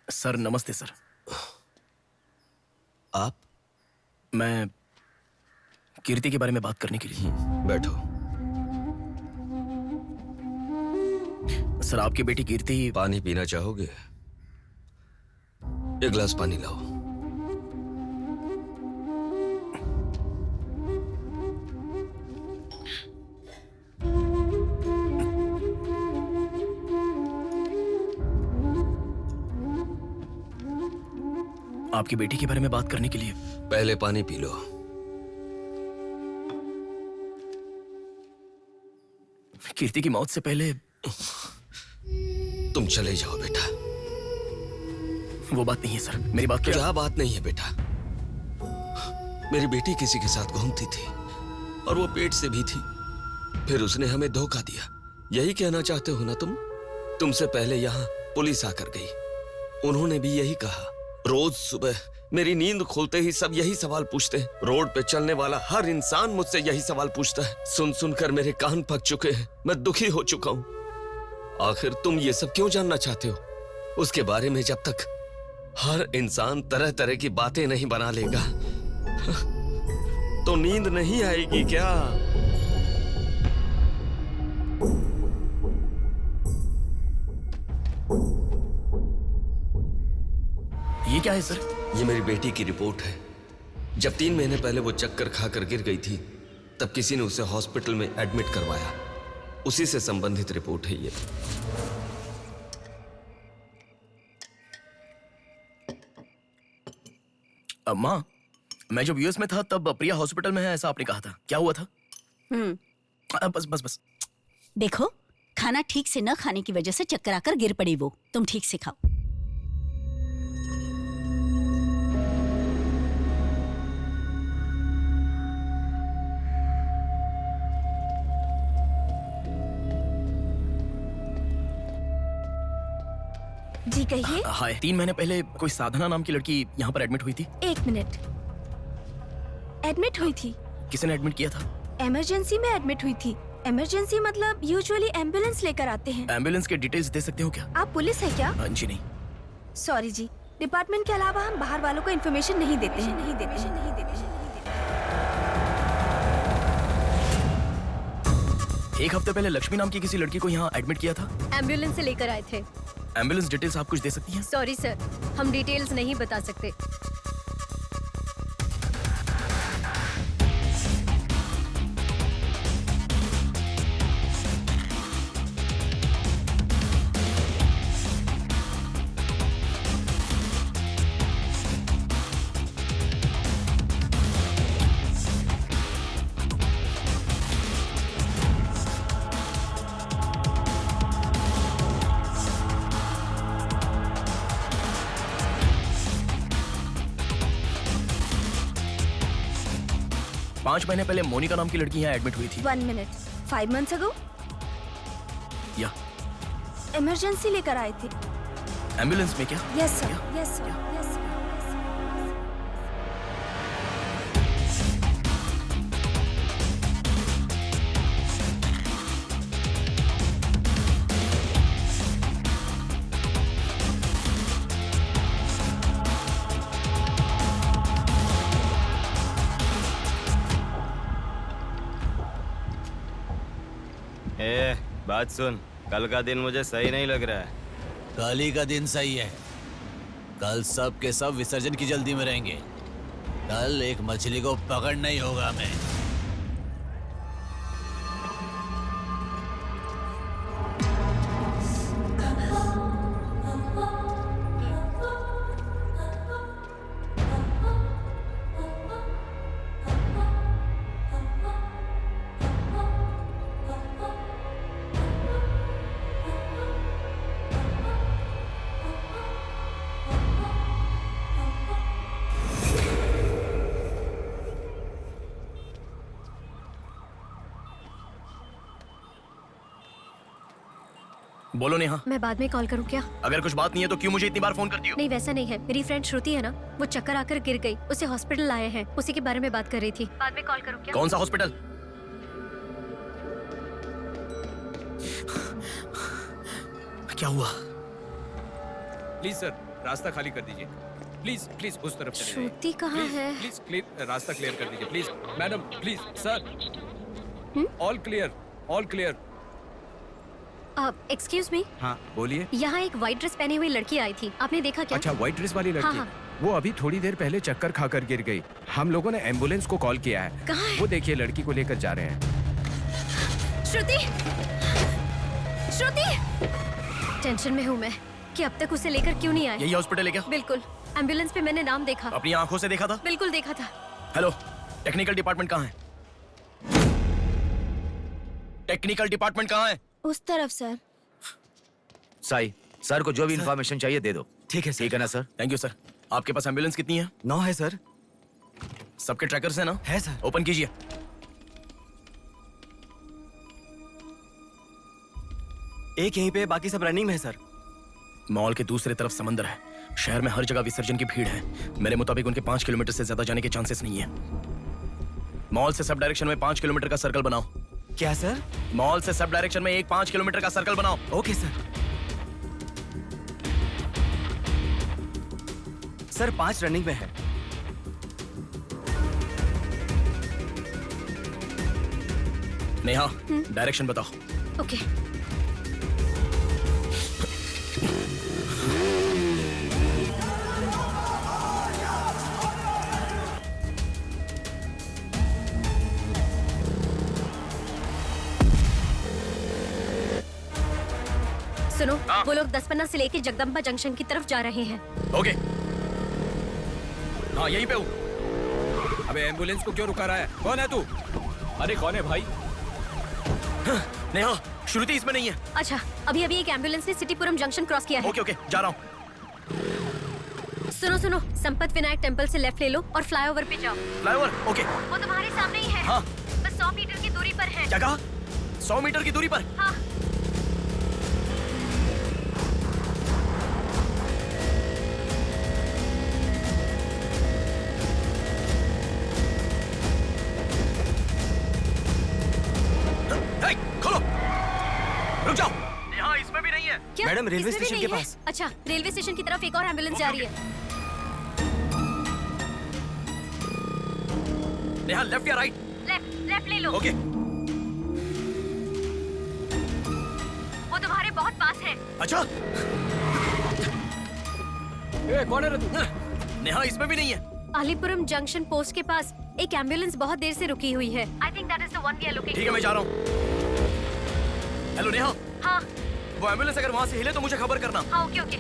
सर नमस्ते सर। आप? मैं कीर्ति के बारे में बात करने के लिए। बैठो। सर आपकी बेटी कीर्ति। पानी पीना चाहोगे? एक गिलास पानी लाओ। आपकी बेटी के बारे में बात करने के लिए। पहले पानी पी लो। कीर्ति की मौत से पहले तुम चले जाओ बेटा। वो बात नहीं है सर, मेरी बात क्या बात नहीं है बेटा? मेरी बेटी किसी के साथ घूमती थी और वो पेट से भी थी, फिर उसने हमें धोखा दिया। यही कहना चाहते हो ना तुम? तुमसे पहले यहाँ पुलिस आकर गई, उन्होंने भी यही कहा। रोज सुबह मेरी नींद खुलते ही सब यही सवाल पूछते हैं। रोड पे चलने वाला हर इंसान मुझसे यही सवाल पूछता है। सुन सुनकर मेरे कान पक चुके हैं, मैं दुखी हो चुका हूँ। आखिर तुम ये सब क्यों जानना चाहते हो? उसके बारे में जब तक हर इंसान तरह तरह की बातें नहीं बना लेगा तो नींद नहीं आएगी क्या? ये क्या है सर? ये मेरी बेटी की रिपोर्ट है। जब 3 महीने पहले वो चक्कर खाकर गिर गई थी, तब किसी ने उसे हॉस्पिटल में एडमिट करवाया। उसी से संबंधित रिपोर्ट है ये। माँ, मैं जब यूएस में था तब प्रिया हॉस्पिटल में है ऐसा आपने कहा था, क्या हुआ था? बस देखो, खाना ठीक से न खाने की वजह से चक्कर आकर गिर पड़ी वो। तुम ठीक से खाओ। जी कहिए। हाय, 3 महीने पहले कोई साधना नाम की लड़की यहाँ पर एडमिट हुई थी। 1 मिनट। एडमिट हुई थी? किसने एडमिट किया था? इमरजेंसी में एडमिट हुई थी। इमरजेंसी मतलब यूजुअली एम्बुलेंस लेकर आते हैं। एम्बुलेंस के डिटेल्स दे सकते हो क्या? आप पुलिस है क्या? जी नहीं। सॉरी जी, डिपार्टमेंट के अलावा हम बाहर वालों को इन्फॉर्मेशन नहीं देते हैं। एक हफ्ते पहले लक्ष्मी नाम की किसी लड़की को यहाँ एडमिट किया था। एम्बुलेंस से लेकर आए थे। एम्बुलेंस डिटेल्स आप कुछ दे सकती हैं? सॉरी सर, हम डिटेल्स नहीं बता सकते। पाँच महीने पहले मोनिका नाम की लड़की यहाँ एडमिट हुई थी। 1 मिनट। 5 months ago? या इमरजेंसी लेकर आए थे। एम्बुलेंस में क्या? Yes sir, yes sir, yes sir. बात सुन, कल का दिन मुझे सही नहीं लग रहा है। कल ही का दिन सही है। कल सब के सब विसर्जन की जल्दी में रहेंगे। कल एक मछली को पकड़ना ही होगा हमें। बोलो नेहा। मैं बाद में कॉल करूँ क्या? अगर कुछ बात नहीं है तो क्यों मुझे इतनी बार फोन करती हो? नहीं वैसा नहीं है, मेरी फ्रेंड श्रुति है ना, वो चक्कर आकर गिर गई, उसे हॉस्पिटल लाए हैं, उसी के बारे में बात कर रही थी। बाद में कॉल करूँ क्या? कौन सा हॉस्पिटल? क्या हुआ? प्लीज सर, रास्ता खाली कर दीजिए। प्लीज प्लीज उस तरफ चले जाइए। श्रुति कहाँ है? प्लीज क्लियर, रास्ता क्लियर कर दीजिए please. Madam please sir, all clear, all clear. Excuse me. हाँ बोलिए। यहाँ एक व्हाइट ड्रेस पहनी हुई लड़की आई थी, आपने देखा क्या? अच्छा, व्हाइट ड्रेस वाली लड़की? हाँ। वो अभी थोड़ी देर पहले चक्कर खाकर गिर गई। हम लोगों ने एम्बुलेंस को कॉल किया है। कहाँ है? वो देखिए लड़की को लेकर जा रहे हैं। श्रुति, श्रुति! टेंशन में हूँ मैं कि अब तक उसे लेकर क्यों नहीं आए। यही हॉस्पिटल है क्या? बिल्कुल। एम्बुलेंस पे मैंने नाम देखा। अपनी आंखों से देखा था? बिल्कुल देखा था। हेलो, टेक्निकल डिपार्टमेंट कहाँ है? टेक्निकल डिपार्टमेंट कहाँ है? उस तरफ सर। साई, सर को जो भी इंफॉर्मेशन चाहिए दे दो। ठीक है सर। ठीक है ना सर? Thank you sir. आपके पास एम्बुलेंस कितनी है? 9 है सर। सबके ट्रैकर्स है ना? है सर। ओपन कीजिए। एक यहीं पे, बाकी सब रनिंग में है सर। मॉल के दूसरे तरफ समंदर है। शहर में हर जगह विसर्जन की भीड़ है। मेरे मुताबिक उनके 5 किलोमीटर से ज्यादा जाने के चांसेस नहीं है। मॉल से सब डायरेक्शन में 5 किलोमीटर का सर्कल बनाओ। क्या सर? मॉल से सब डायरेक्शन में एक 5 किलोमीटर का सर्कल बनाओ। Okay sir. सर 5 रनिंग में है। नेहा, डायरेक्शन बताओ। ओके। सुनो, वो लोग 10 से लेके जगदम्बा जंक्शन की तरफ जा रहे हैं। ओके। हाँ, यहीं पे हूँ। अबे एम्बुलेंस को क्यों रुका रहा है? कौन है तू? अरे कौन है भाई? नेहा, श्रुति इसमें नहीं है। अच्छा, अभी एक एम्बुलेंस ने सिटीपुरम जंक्शन क्रॉस किया है। ओके ओके, जा रहा हूँ। सुनो, संपत विनायक टेम्पल से लेफ्ट ले लो और फ्लाईओवर पे जाओ। फ्लाईओवर? ओके। वो तुम्हारे सामने ही है। हाँ। बस 100 मीटर की दूरी पर है। क्या कहा? 100 मीटर की दूरी पर? हाँ। खोलो, रुक जाओ। यहाँ इसमें भी नहीं है। क्या? मैडम, रेलवे इसमें भी स्टेशन नहीं के है? पास। अच्छा, रेलवे स्टेशन की तरफ एक और एम्बुलेंस जा रही है। नेहा, लेफ्ट या राइट? लेफ्ट ले लो। ओके। वो तुम्हारे बहुत पास है। अच्छा। कौन है रे तू? नेहा, इसमें भी नहीं है। अलीपुरम जंक्शन पोस्ट के पास एक एम्बुलेंस बहुत देर से रुकी हुई है। I think that is the one we are looking for. ठीक है, मैं जा रहा हूँ। हेलो नेहा। हाँ। वो एम्बुलेंस अगर वहाँ से हिले तो मुझे खबर करना। हाँ, ओके।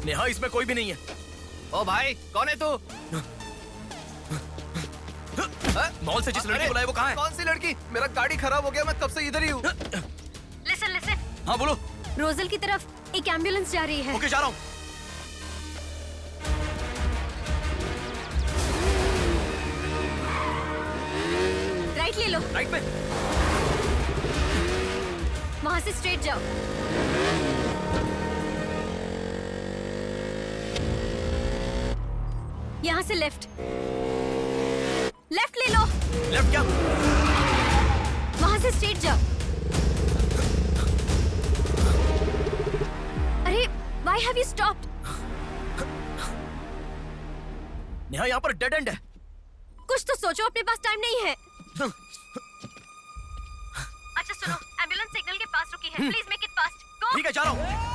नेहा, इसमें कोई भी नहीं है। ओ भाई, कौन है तू? मॉल से जिस लड़की को लाए वो कहाँ है? कौन सी लड़की? मेरा गाड़ी खराब हो गया, मैं तब से इधर ही हूँ। लिसन। हाँ बोलो। रोजल की तरफ एक एम्बुलेंस जा रही है। ओके, जा रहा हूँ। राइट ले लो। राइट में? वहाँ से स्ट्रेट जाओ। यहाँ से लेफ्ट ले लो। लेफ्ट क्या? वहाँ से स्ट्रेट जाओ। अरे, why have you stopped? Neha, यहाँ पर डेड एंड है। कुछ तो सोचो, अपने पास टाइम नहीं है। अच्छा सुनो, एम्बुलेंस सिग्नल के पास रुकी है। Please make it fast. Go. ठीक है, जा रहा हूँ।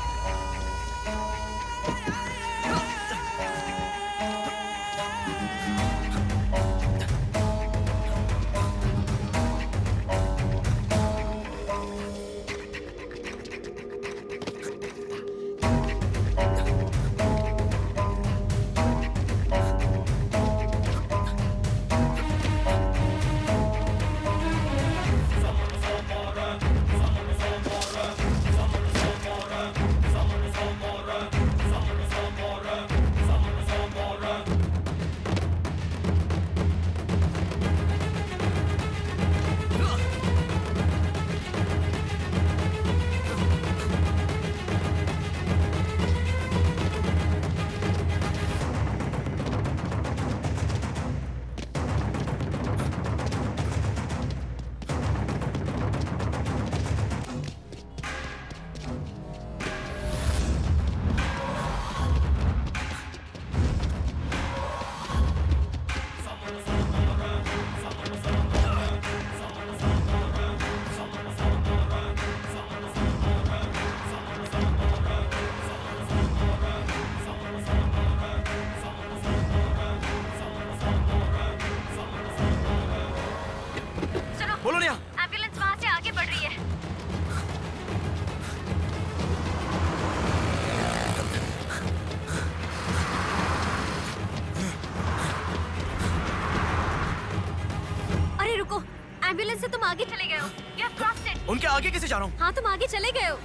आगे चले गए हो। You have crossed it. उनके आगे कैसे जा रहा हूँ? हाँ, तुम आगे चले गए हो।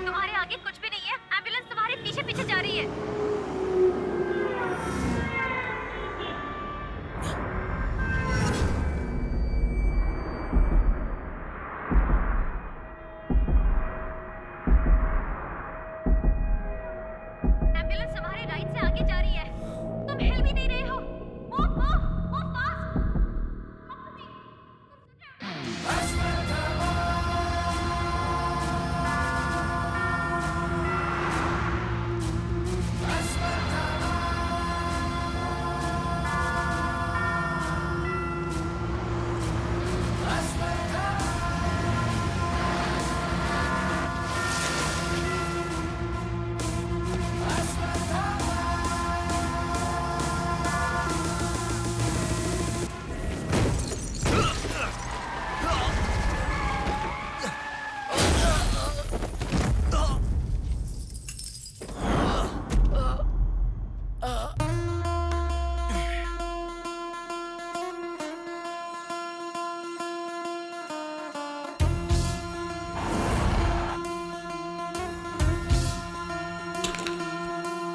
तुम्हारे आगे कुछ भी नहीं है। एम्बुलेंस तुम्हारे पीछे पीछे जा रही है। एम्बुलेंस तुम्हारे राइट से आगे जा रही है। तुम हिल भी नहीं रहे हो। Move, move, move fast.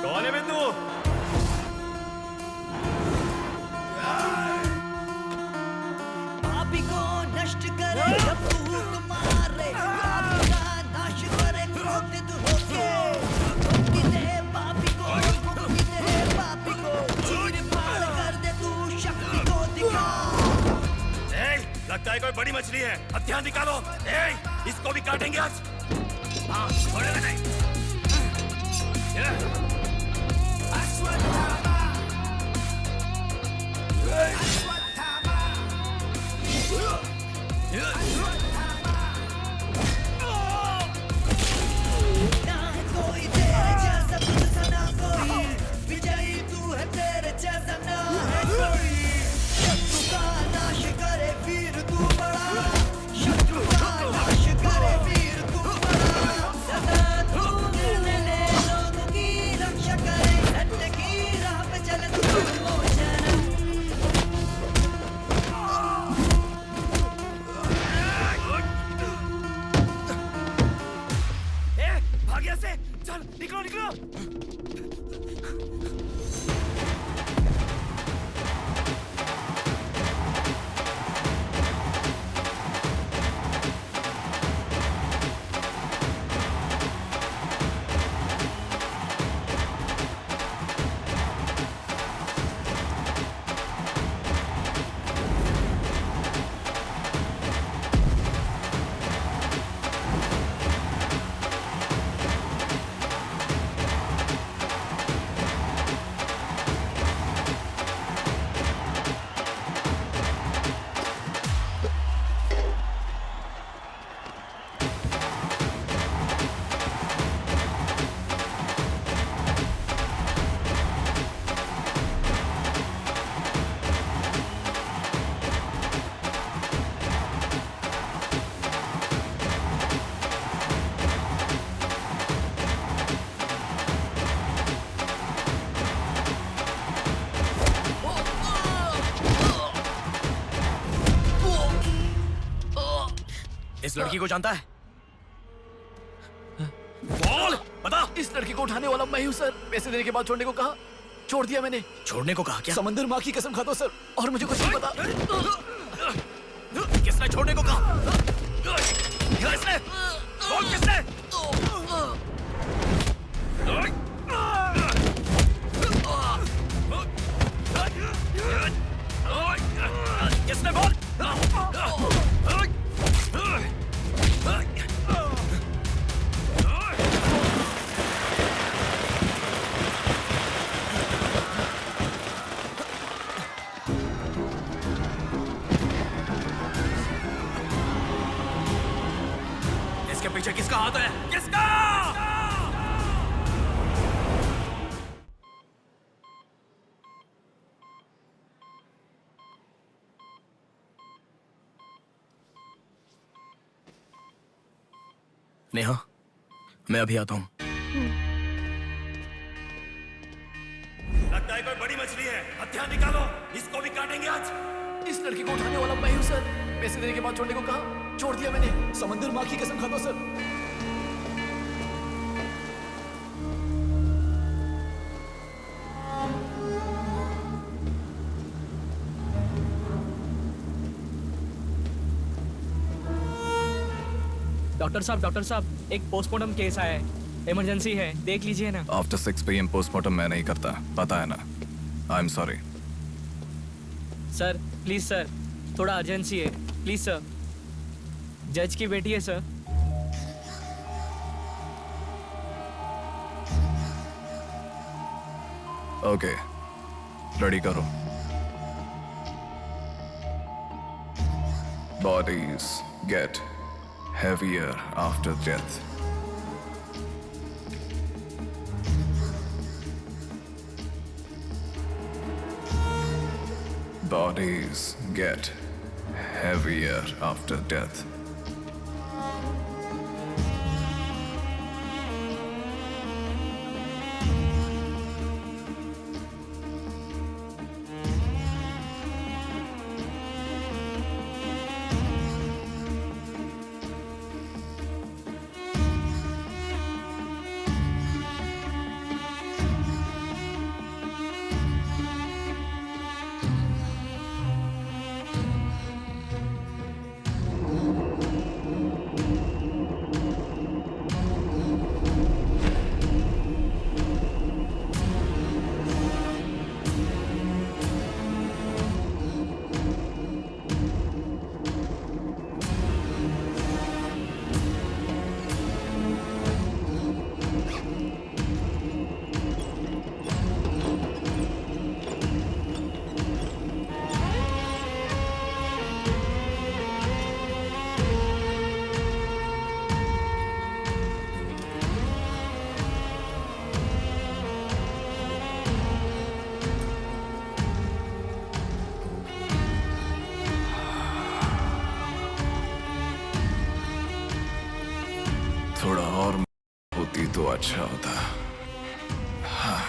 कौन है बिंदु? पापी को नष्ट करे जब फूक मारे, पापी का नाश करे क्रोधित होके। मुक्ति दे पापी को, मुक्ति दे पापी को, चीर फाड़ कर दे तू शक्ति को दिखा। लगता है कोई बड़ी मछली है। हथियार निकालो। इसको भी काटेंगे आज। हाँ, छोड़ेगा नहीं। ना है कोई तेरे जैसा, तुझसा ना कोई, विजयी तू है, तेरे जैसा ना है कोई। शत्रु का नाश करे वीर तू बड़ा, शत्रु का नाश करे वीर तू बड़ा। सदा तू निर्णय ले, लोगों की रक्षा करे, सत्य की राह पे चले तू निर्मोचन। भाग यहाँ से। चल निकलो निकलो। इस लड़की को जानता है? बोल, बता। इस लड़की को उठाने वाला मैं हूँ सर। पैसे देने के बाद छोड़ने को कहा, छोड़ दिया मैंने। छोड़ने को कहा क्या? समंदर माँ की कसम खाता हूँ सर, और मुझे कुछ नहीं पता। किसने छोड़ने को कहा? किसने? बोल किसने? किसने? बोल। इसके पीछे किसका हाथ है? किसका? नेहा, मैं अभी आता हूं। लगता है कोई बड़ी मछली है। हथियार निकालो। इसको भी काटेंगे आज। इस लड़की को उठाने वाला मैं हूँ सर। पैसे देने के बाद छोड़ने को कहा, छोड़ दिया मैंने। समंदर माँ की कसम खाता हूं सर। डॉक्टर साहब, एक पोस्टमार्टम केस आया है, इमरजेंसी है, देख लीजिए ना। आफ्टर 6 PM पोस्टमार्टम मैं नहीं करता, पता है ना। I am sorry. Sir please sir, थोड़ा अर्जेंसी है, प्लीज सर। जज की बेटी है सर। ओके, रेडी करो। Bodies get heavier after death. Bodies get heavier after death. थोड़ा और होती तो अच्छा होता। हाँ।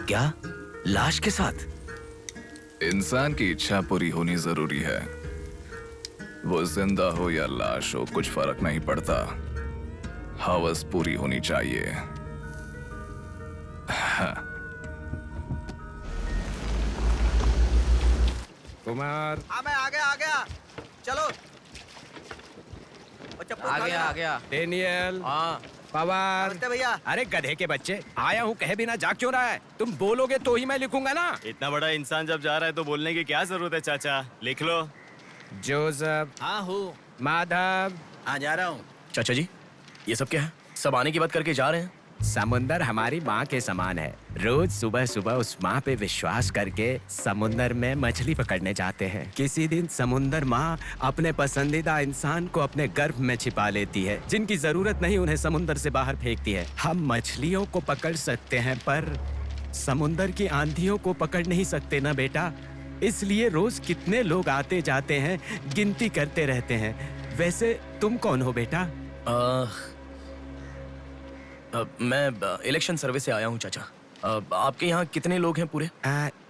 क्या? लाश के साथ? इंसान की इच्छा पूरी होनी जरूरी है। वो जिंदा हो या लाश हो, कुछ फर्क नहीं पड़ता। हवस पूरी होनी चाहिए। हाँ। कुमार, हाँ मैं आ गया। चलो। आ गया। डेनियल। हाँ। पवार। भैया। अरे गधे के बच्चे, आया हूँ कहे बिना जाग क्यों रहा है? तुम बोलोगे तो ही मैं लिखूंगा ना। इतना बड़ा इंसान जब जा रहा है तो बोलने की क्या जरूरत है चाचा? लिख लो। जोसेफ। हाँ हूँ। माधव। हाँ जा रहा हूँ। चाचा जी, ये सब क्या है? सब आने की बात करके जा रहे हैं। समुंदर हमारी माँ के समान है। रोज सुबह सुबह उस माँ पे विश्वास करके समुंदर में मछली पकड़ने जाते हैं। किसी दिन समुंदर माँ अपने पसंदीदा इंसान को अपने गर्भ में छिपा लेती है। जिनकी जरूरत नहीं उन्हें समुंदर से बाहर फेंकती है। हम मछलियों को पकड़ सकते हैं पर समुंदर की आंधियों को पकड़ नहीं सकते ना बेटा। इसलिए रोज कितने लोग आते जाते हैं, गिनती करते रहते हैं। वैसे तुम कौन हो बेटा? मैं इलेक्शन सर्वे से आया हूँ चाचा। आपके यहाँ कितने लोग हैं पूरे?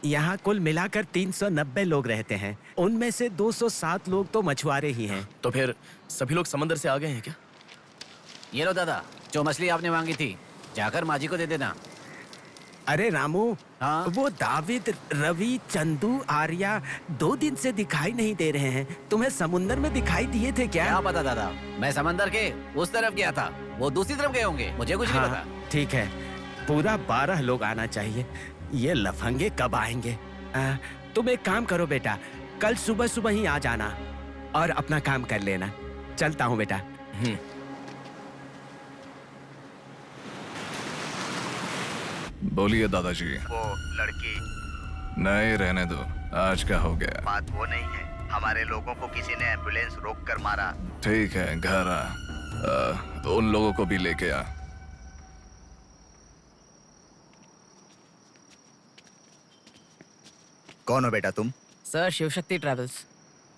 यहाँ कुल मिलाकर 390 लोग रहते हैं। उनमें से 207 लोग तो मछुआरे ही हैं। तो फिर सभी लोग समंदर से आ गए हैं क्या? ये लो दादा, जो मछली आपने मांगी थी, जाकर माँ जी को दे देना। अरे रामू, हाँ? वो दाविद, रवि, चंदू, आर्या 2 दिन से दिखाई नहीं दे रहे हैं। तुम्हें समुंदर में दिखाई दिए थे क्या? क्या पता दादा, मैं समंदर के उस तरफ गया था, वो दूसरी तरफ गए होंगे, मुझे कुछ नहीं पता। ठीक है, पूरा 12 लोग आना चाहिए। ये लफंगे कब आएंगे? तुम एक काम करो बेटा, कल सुबह सुबह ही आ जाना और अपना काम कर लेना। चलता हूँ बेटा। बोलिए दादाजी। वो लड़की नहीं, रहने दो। आज का हो गया। बात वो नहीं है, हमारे लोगों को किसी ने एम्बुलेंस रोक कर मारा। ठीक है, घर आ। उन लोगों को भी लेके आ। कौन हो बेटा तुम? Sir, Shivshakti travels.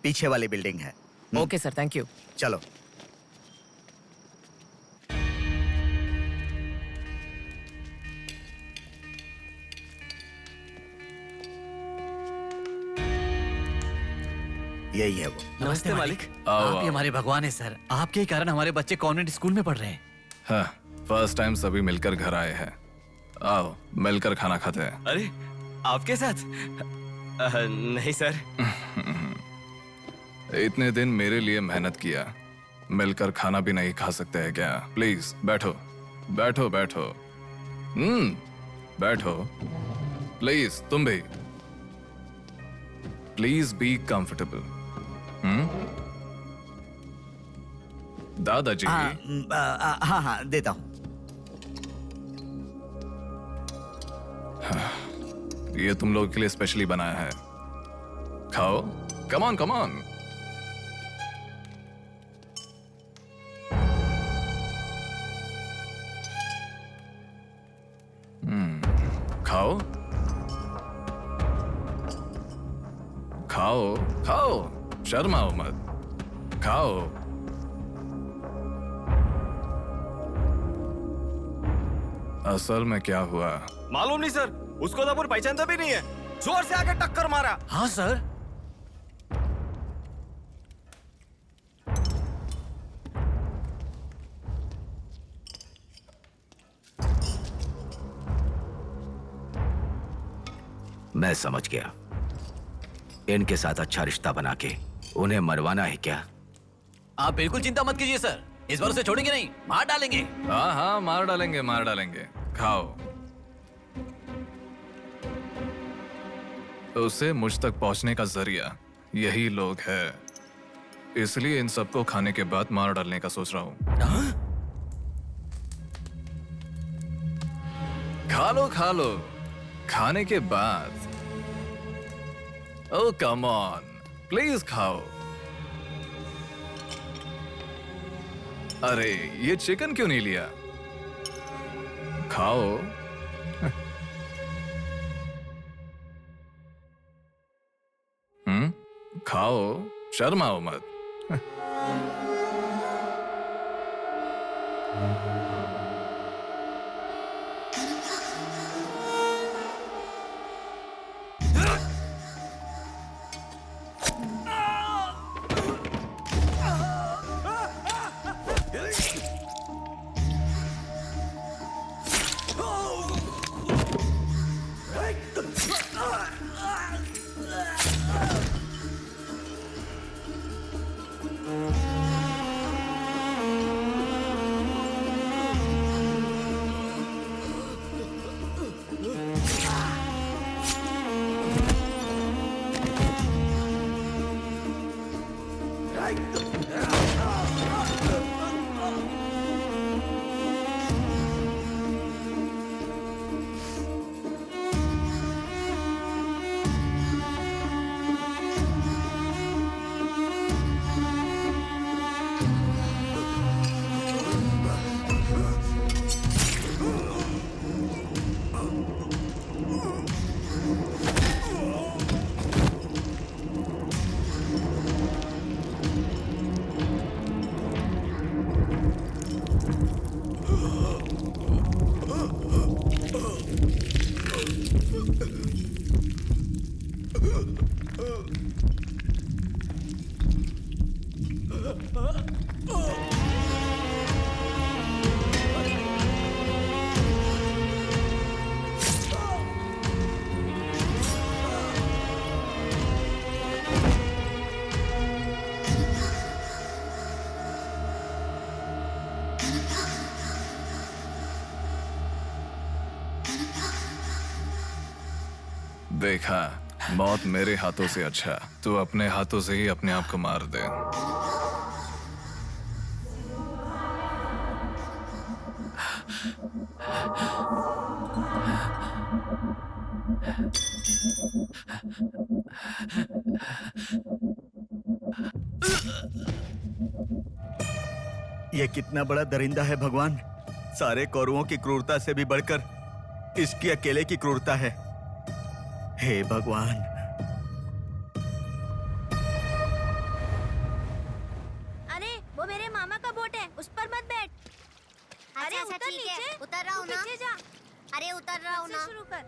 पीछे वाली बिल्डिंग है। Okay sir, thank you. चलो। यही है वो। नमस्ते मालिक। आओ, आप ही आओ। हमारे भगवान है सर। आपके ही कारण हमारे बच्चे कॉन्वेंट स्कूल में पढ़ रहे हैं। हाँ, फर्स्ट टाइम सभी मिलकर घर आए हैं। आओ, मिलकर खाना खाते हैं। अरे, आपके साथ? नहीं सर। इतने दिन मेरे लिए मेहनत किया, मिलकर खाना भी नहीं खा सकते हैं क्या? प्लीज बैठो, बैठो, बैठो। बैठो। प्लीज तुम भी। Please be comfortable. दादाजी। हाँ हाँ, देता हूँ। ये तुम लोगों के लिए स्पेशली बनाया है, खाओ। Come on, come on. खाओ, खाओ, खाओ, शर्माओ मत, खाओ। असल में क्या हुआ? मालूम नहीं सर, उसको तो पहचानता भी नहीं है। जोर से आके टक्कर मारा। हाँ सर। मैं समझ गया। इनके साथ अच्छा रिश्ता बना के उन्हें मरवाना है क्या? आप बिल्कुल चिंता मत कीजिए सर, इस बार उसे छोड़ेंगे नहीं, मार डालेंगे। हाँ हाँ, मार डालेंगे, मार डालेंगे। खाओ। उसे मुझ तक पहुंचने का जरिया यही लोग है, इसलिए इन सबको खाने के बाद मार डालने का सोच रहा हूं। खा लो, खा लो। खाने के बाद। ओह कम ऑन, प्लीज खाओ। अरे, ये चिकन क्यों नहीं लिया? खाओ। खाओ, शर्माओ मत। देखा, मौत मेरे हाथों से अच्छा तू अपने हाथों से ही अपने आप को मार दे। ये कितना बड़ा दरिंदा है भगवान। सारे कौरवों की क्रूरता से भी बढ़कर इसकी अकेले की क्रूरता है। हे भगवान। अरे वो मेरे मामा का बोट है, उस पर मत बैठ। अरे अच्छा, उतर ठीक है, नीचे, उतर रहा हूँ ना। पीछे जा। अरे उतर रहा हूँ फिर से ना। शुरू कर।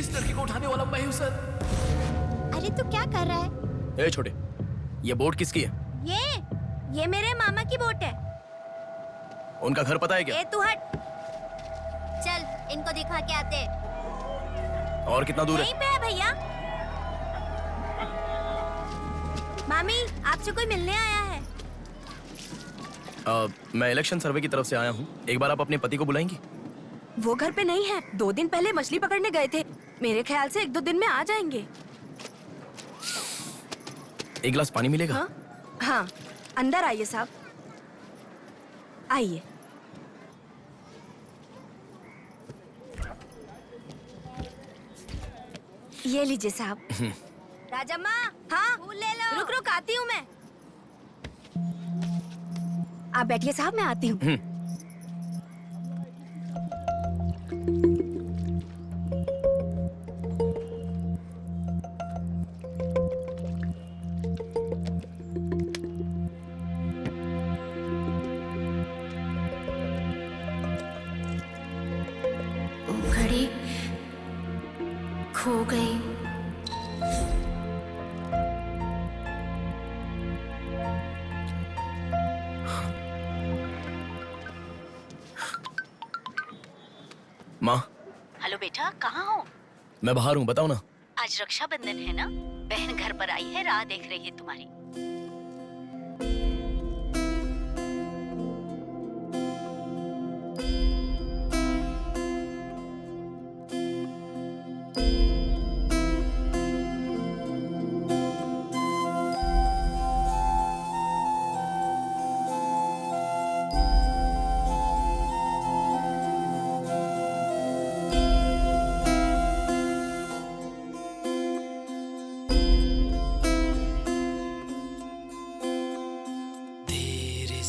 इस लड़की को उठाने वाला मैं हूँ सर। अरे तू क्या कर रहा है? ए छोटे, ये बोट किसकी है? ये मेरे मामा की बोट है। उनका घर पता है क्या? ए तू हट। चल इनको दिखा के आते। और कितना दूर है? यहीं पे है भैया। मामी आपसे कोई मिलने आया है। मैं इलेक्शन सर्वे की तरफ से आया हूँ। एक बार आप अपने पति को बुलाएंगी? वो घर पे नहीं है, 2 दिन पहले मछली पकड़ने गए थे। मेरे ख्याल से 1-2 दिन में आ जाएंगे। एक गिलास पानी मिलेगा? हाँ, अंदर आइए साहब, आइए। ये लीजिए साहब। राजम्मा, हाँ फूल ले लो। रुक रुक आती हूँ मैं। आप बैठिए साहब, मैं आती हूँ। घड़ी खो गई। माँ, हेलो बेटा, कहाँ हो? मैं बाहर हूँ, बताओ ना। आज रक्षाबंधन है ना, बहन घर पर आई है, राह देख रही है तुम्हारी।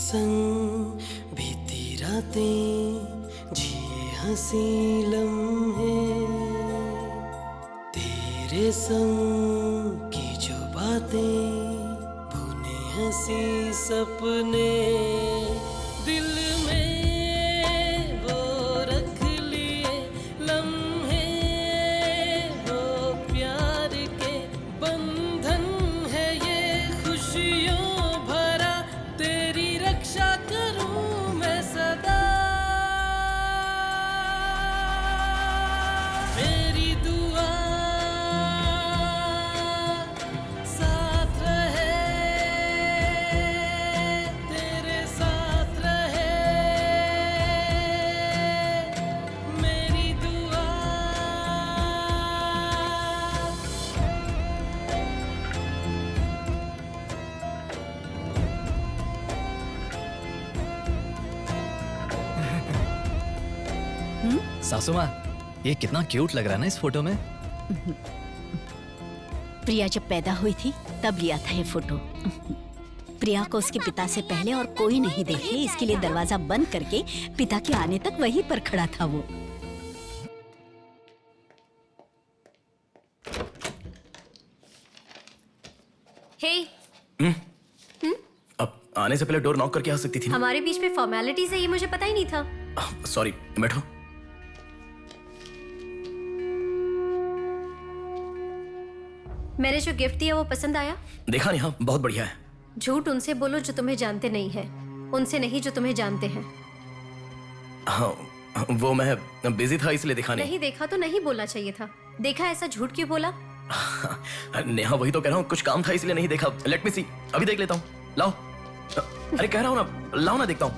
संग बीती रातें जिए हंसी लम्हे, तेरे संग की जो बातें बुने हंसी सपने, दिल में वो रख लिए लम्हे, वो प्यार के बंधन है ये खुशियों भरा, तेरी रक्षा करूं मैं सदा, मेरी दुआ साथ रहे, तेरे साथ रहे, मेरी दुआ। सासू माँ, ये कितना क्यूट लग रहा है ना इस फोटो में। प्रिया जब पैदा हुई थी तब लिया था ये फोटो। प्रिया को उसके पिता से पहले और कोई नहीं देखे, इसके लिए दरवाजा बंद करके पिता के आने तक वहीं पर खड़ा था वो। हे, अब आने से पहले डोर नॉक करके आ सकती थी ना? हमारे बीच में फॉर्मेलिटीज है, ये मुझे पता ही नहीं था। सॉरी, बैठो। मैंने जो गिफ्ट दिया वो पसंद आया? देखा नहीं? हाँ, बहुत बढ़िया है। झूठ उनसे बोलो जो तुम्हें जानते नहीं है, उनसे नहीं जो तुम्हें जानते हैं। हाँ, वो मैं बिजी था इसलिए देखा नहीं। नहीं देखा तो नहीं बोलना चाहिए था। देखा ऐसा झूठ क्यों बोला? नेहा, वही तो कह रहा हूँ, कुछ काम था इसलिए नहीं देखा। लेट मी सी, अभी देख लेता हूँ। लाओ। अरे कह रहा हूँ ना, लाओ ना, देखता हूँ।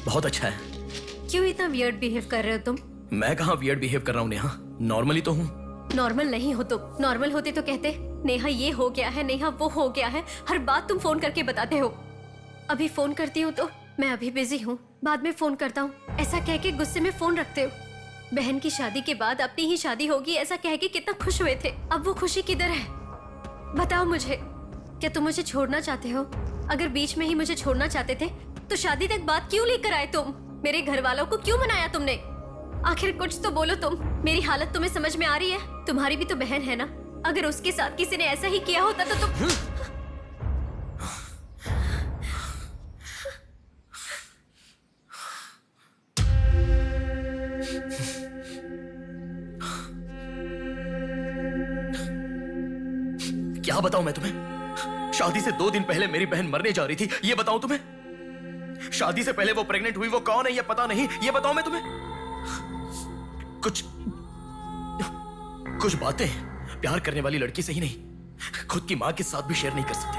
बहुत अच्छा है। क्यों इतना वियर्ड बिहेव कर रहे हो तुम? मैं कहाँ वियर्ड बिहेव कर रहा हूँ नेहा, नॉर्मली तो हूँ। नॉर्मल नहीं हो तुम। नॉर्मल होते तो कहते नेहा ये हो गया है, नेहा वो हो गया है, हर बात तुम फोन करके बताते हो। अभी फोन करती हूँ तो मैं अभी बिजी हूँ, बाद में फोन करता हूँ, ऐसा कह के गुस्से में फोन रखते हो। बहन की शादी के बाद अपनी ही शादी होगी ऐसा कह के कितना खुश हुए थे, अब वो खुशी किधर है? बताओ मुझे, क्या तुम मुझे छोड़ना चाहते हो? अगर बीच में ही मुझे छोड़ना चाहते थे तो शादी तक बात क्यों लेकर आए तुम? मेरे घर वालों को क्यों मनाया तुमने? आखिर कुछ तो बोलो तुम। मेरी हालत तुम्हें समझ में आ रही है? तुम्हारी भी तो बहन है ना, अगर उसके साथ किसी ने ऐसा ही किया होता तो तुम क्या बताऊं मैं तुम्हें? शादी से 2 दिन पहले मेरी बहन मरने जा रही थी, ये बताऊं तुम्हें? शादी से पहले वो प्रेग्नेंट हुई, वो कौन है ये पता नहीं, ये बताऊं मैं तुम्हें? कुछ बातें प्यार करने वाली लड़की से ही नहीं, खुद की मां के साथ भी शेयर नहीं कर सकते।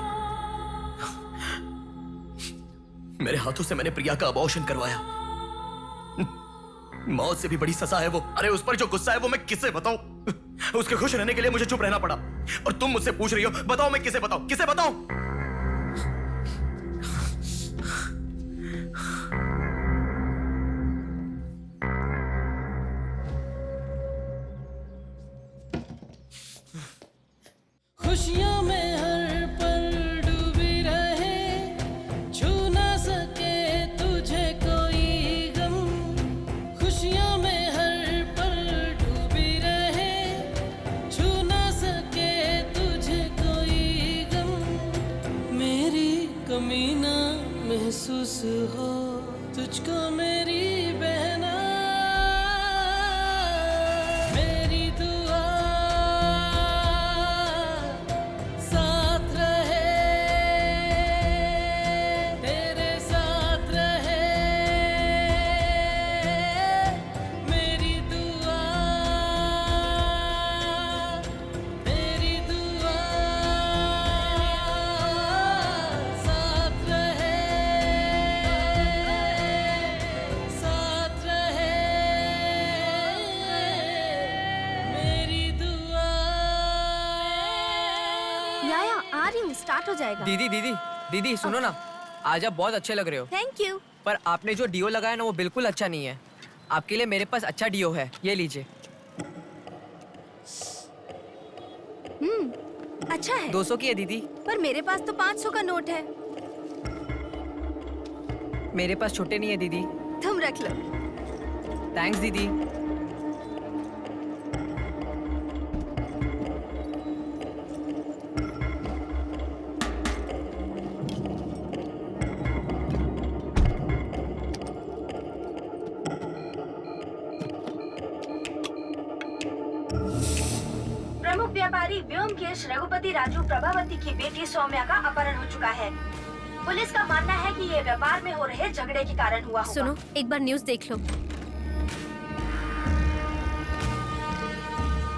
मेरे हाथों से मैंने प्रिया का अबॉर्शन करवाया। मौत से भी बड़ी सजा है वो। अरे उस पर जो गुस्सा है वो मैं किसे बताऊं? उसके खुश रहने के लिए मुझे चुप रहना पड़ा। और तुम मुझसे पूछ रही हो, बताओ मैं किसे बताऊं? किसे बताऊं? खुशियों में हर पल डूबी रहे, छू ना सके तुझे कोई गम। खुशियों में हर पल डूबी रहे, छू ना सके तुझे कोई गम। मेरी कमी ना महसूस हो तुझको मेरी बहना। मेरी दुआ साथ रहे, तेरे साथ रहे। मेरी दुआ, मेरी दुआ साथ रहे, साथ रहे। मेरी दुआ। याया आ रही हूँ, स्टार्ट हो जाएगा। दीदी दीदी दीदी सुनो ना, आज आप बहुत अच्छे लग रहे हो। Thank you. पर आपने जो डियो लगाया ना वो बिल्कुल अच्छा नहीं है। आपके लिए मेरे पास अच्छा डियो है, ये लीजिए। अच्छा है। 200 की है दीदी। पर मेरे पास तो 500 का नोट है। मेरे पास छोटे नहीं है दीदी। तुम रख लो। थैंक्स दीदी। प्रमुख व्यापारी व्योमकेश रघुपति राजू प्रभावती की बेटी सौम्या का अपहरण हो चुका है। पुलिस का मानना है कि ये व्यापार में हो रहे झगड़े के कारण हुआ होगा। सुनो, एक बार न्यूज़ देख लो।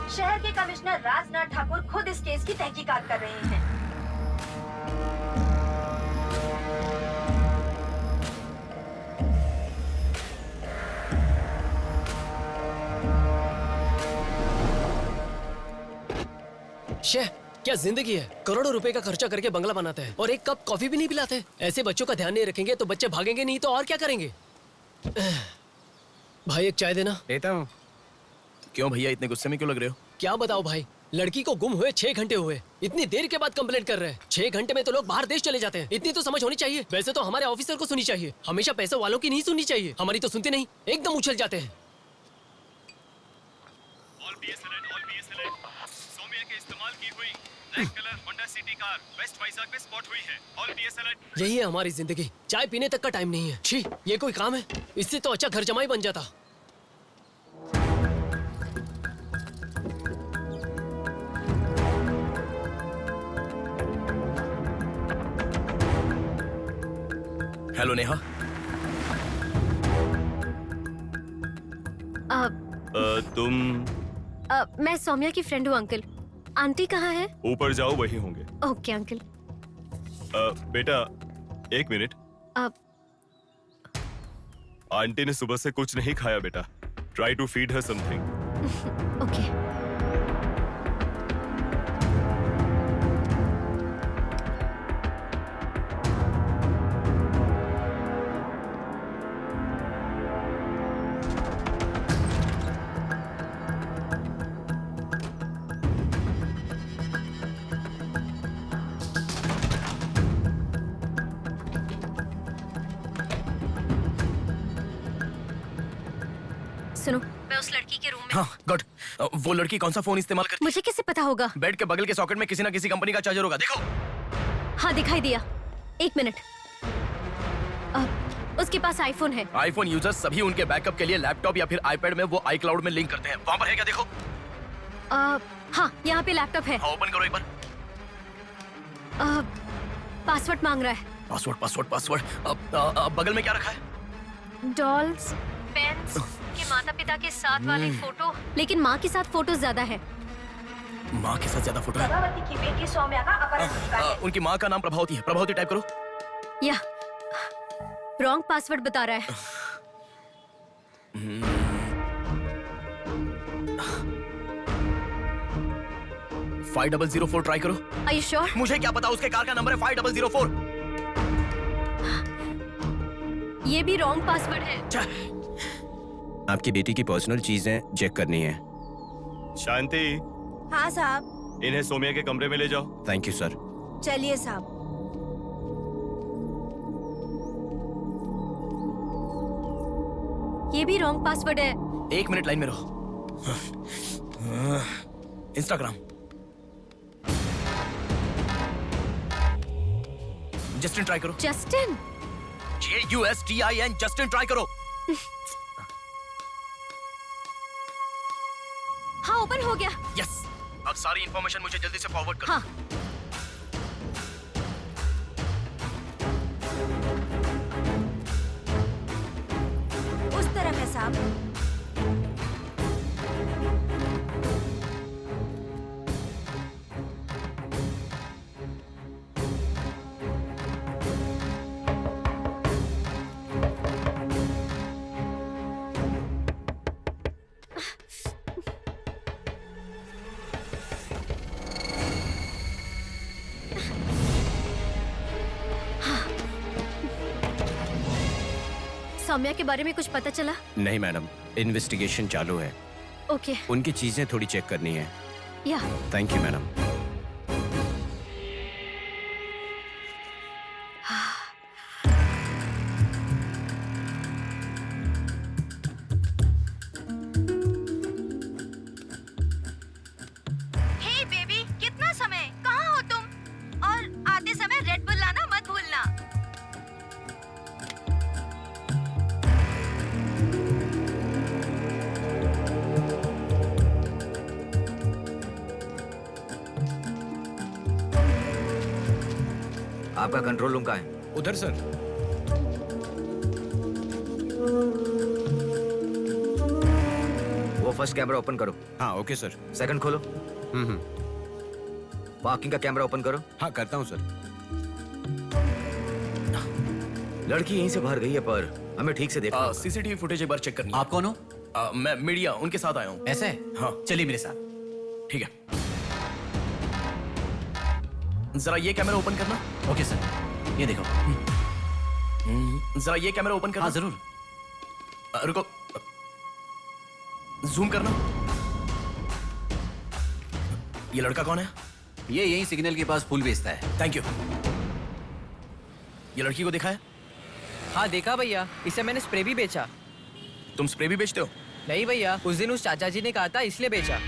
शहर के कमिश्नर राजनाथ ठाकुर खुद इस केस की तहकीकात कर रहे हैं। शे, क्या जिंदगी है। करोड़ों रुपए का खर्चा करके बंगला बनाते हैं और एक कप कॉफी भी नहीं पिलाते। ऐसे बच्चों का ध्यान नहीं रखेंगे तो बच्चे भागेंगे नहीं तो और क्या करेंगे। भाई एक चाय देना। देता हूँ। क्यों भैया इतने गुस्से में क्यों लग रहे हो? क्या बताओ भाई, लड़की को गुम हुए 6 घंटे हुए, इतनी देर के बाद कंप्लेंट कर रहे हैं। 6 घंटे में तो लोग बाहर देश चले जाते हैं। इतनी तो समझ होनी चाहिए। वैसे तो हमारे ऑफिसर को सुनी चाहिए, हमेशा पैसे वालों की नहीं सुननी चाहिए। हमारी तो सुनते नहीं, एकदम उछल जाते हैं। सौम्या के इस्तेमाल की हुई black colour Honda City car west Vizag में स्पॉट हुई है। All PS alert. यही है हमारी जिंदगी, चाय पीने तक का टाइम नहीं है। छी, ये कोई काम है? इससे तो अच्छा घर जमाई बन जाता। हेलो नेहा। तुम? मैं सौम्या की फ्रेंड हूँ अंकल। आंटी कहाँ है? ऊपर जाओ, वही होंगे। Okay uncle. बेटा 1 मिनट। आंटी ने सुबह से कुछ नहीं खाया बेटा। Try to feed her something. Okay. सुनो, मैं उस लड़की के रूम में। हाँ गुड। वो लड़की कौन सा फोन इस्तेमाल करती मुझे कैसे पता होगा? बेड के बगल के सॉकेट में किसी ना किसी कंपनी का चार्जर होगा, देखो। हाँ दिखाई दिया। 1 मिनट। उसके पास आईफोन है। आईफोन यूजर्स सभी उनके बैकअप के लिए लैपटॉप या फिर आईपैड में वो iCloud में लिंक करते हैं। वहाँ पर है क्या, देखो। हाँ यहाँ पे लैपटॉप है। ओपन करो एक बार। पासवर्ड मांग रहा है। पासवर्ड। बगल में क्या रखा है? डॉल्स, पेन्स के माता पिता के साथ वाले फोटो, लेकिन माँ के साथ फोटो ज्यादा है। माँ के साथ ज्यादा फोटो है। प्रभावती की बेटी सौम्या का अपहरण हो चुका है। उनकी माँ का नाम प्रभावती है। प्रभावती टाइप करो। या रॉन्ग पासवर्ड बता रहा है। 5004 ट्राई करो। Are you sure? मुझे क्या पता, उसके कार का नंबर है 5004। ये भी रॉन्ग पासवर्ड है। आपकी बेटी की पर्सनल चीजें चेक करनी है। शांति, हाँ साहब। इन्हें सोमिया के कमरे में ले जाओ। Thank you sir. चलिए साहब। ये भी रॉन्ग पासवर्ड है। 1 मिनट लाइन में रहो। इंस्टाग्राम। जस्टिन ट्राई करो। जस्टिन? JUSTIN, जस्टिन ट्राई करो। हाँ ओपन हो गया। यस। अब सारी इंफॉर्मेशन मुझे जल्दी से फॉरवर्ड करो। हाँ। उस तरफ है साहब। सौम्या के बारे में कुछ पता चला? नहीं मैडम, इन्वेस्टिगेशन चालू है। ओके। उनकी चीजें थोड़ी चेक करनी है। या thank you madam. Hey baby, कितना समय? कहाँ हो तुम? और आते समय रेड बुल लाना मत भूलना। आपका कंट्रोल रूम कहाँ है? उधर सर। वो फर्स्ट कैमरा ओपन करो। हाँ ओके सर। सेकंड खोलो। पार्किंग का कैमरा ओपन करो। हाँ करता हूँ सर। लड़की यहीं से बाहर गई है, पर हमें ठीक से देखना। सीसीटीवी फुटेज एक बार चेक करनी है। आप कौन हो? मैं मीडिया, उनके साथ आया हूँ। ऐसे? हाँ चलिए मेरे साथ। ठीक है। जरा ये कैमरा ओपन करना। ओके सर, ये देखो। जरा ये कैमरा ओपन करना। हाँ जरूर। रुको, जूम करना। ये लड़का कौन है? ये यही सिग्नल के पास फूल बेचता है। Thank you. ये लड़की को देखा है? हाँ देखा भैया, इसे मैंने स्प्रे भी बेचा। तुम स्प्रे भी बेचते हो? नहीं भैया, उस दिन उस चाचा जी ने कहा था इसलिए बेचा।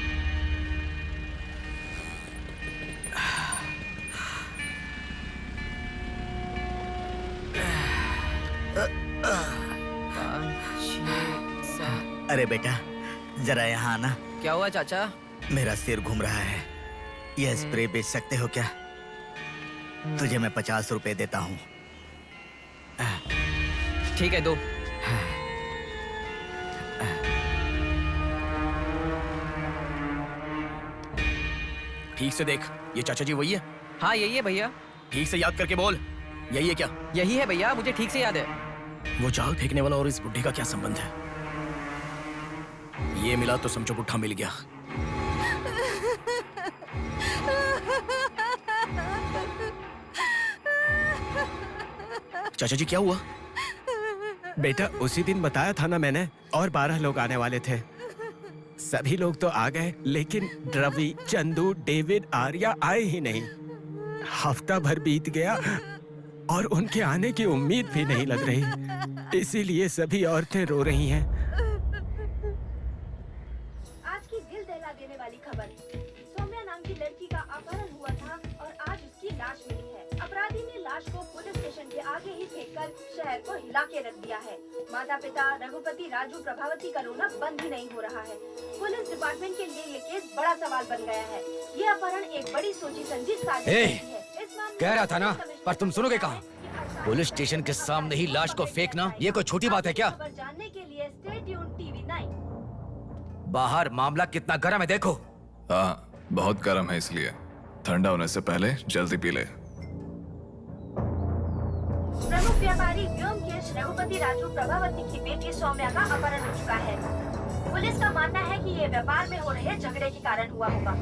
अरे बेटा, जरा यहाँ आना। क्या हुआ चाचा? मेरा सिर घूम रहा है। यह स्प्रे बेच सकते हो क्या? तुझे मैं 50 रुपए देता हूँ। ठीक है, दो। ठीक से देख, ये चाचा जी वही है? हाँ यही है भैया। ठीक से याद करके बोल, यही है क्या? यही है भैया, मुझे ठीक से याद है। वो जाल फेंकने वाला और इस बुढ़े का क्या संबंध है? ये मिला तो समझो पुट्ठा मिल गया। चाचा जी क्या हुआ? बेटा उसी दिन बताया था ना मैंने, और 12 लोग आने वाले थे। सभी लोग तो आ गए, लेकिन रवि, चंदू, डेविड, आर्या आए ही नहीं। हफ्ता भर बीत गया और उनके आने की उम्मीद भी नहीं लग रही। इसीलिए सभी औरतें रो रही हैं। लाश को पुलिस स्टेशन के आगे ही फेंककर शहर को हिला के रख दिया है। माता पिता रघुपति राजू प्रभावती का रोना बंद ही नहीं हो रहा है। पुलिस डिपार्टमेंट के लिए ये केस बड़ा सवाल बन गया है। ये अपहरण एक बड़ी सोची समझी साजिश है। इस मामले कह रहा था ना, में पर तुम सुनोगे कहाँ? पुलिस स्टेशन के सामने ही लाश को फेंकना ये कोई छोटी बात है क्या? खबर जानने के लिए स्टे ट्यून्ड टीवी 9। बाहर मामला कितना गर्म है देखो। हाँ, बहुत गर्म है, इसलिए ठंडा होने से पहले जल्दी पी ले। प्रमुख व्यापारी व्योमकेश रघुपति राजू प्रभावती की बेटी सौम्या का अपहरण हो चुका है। पुलिस का मानना है कि ये व्यापार में हो रहे झगड़े के कारण हुआ होगा।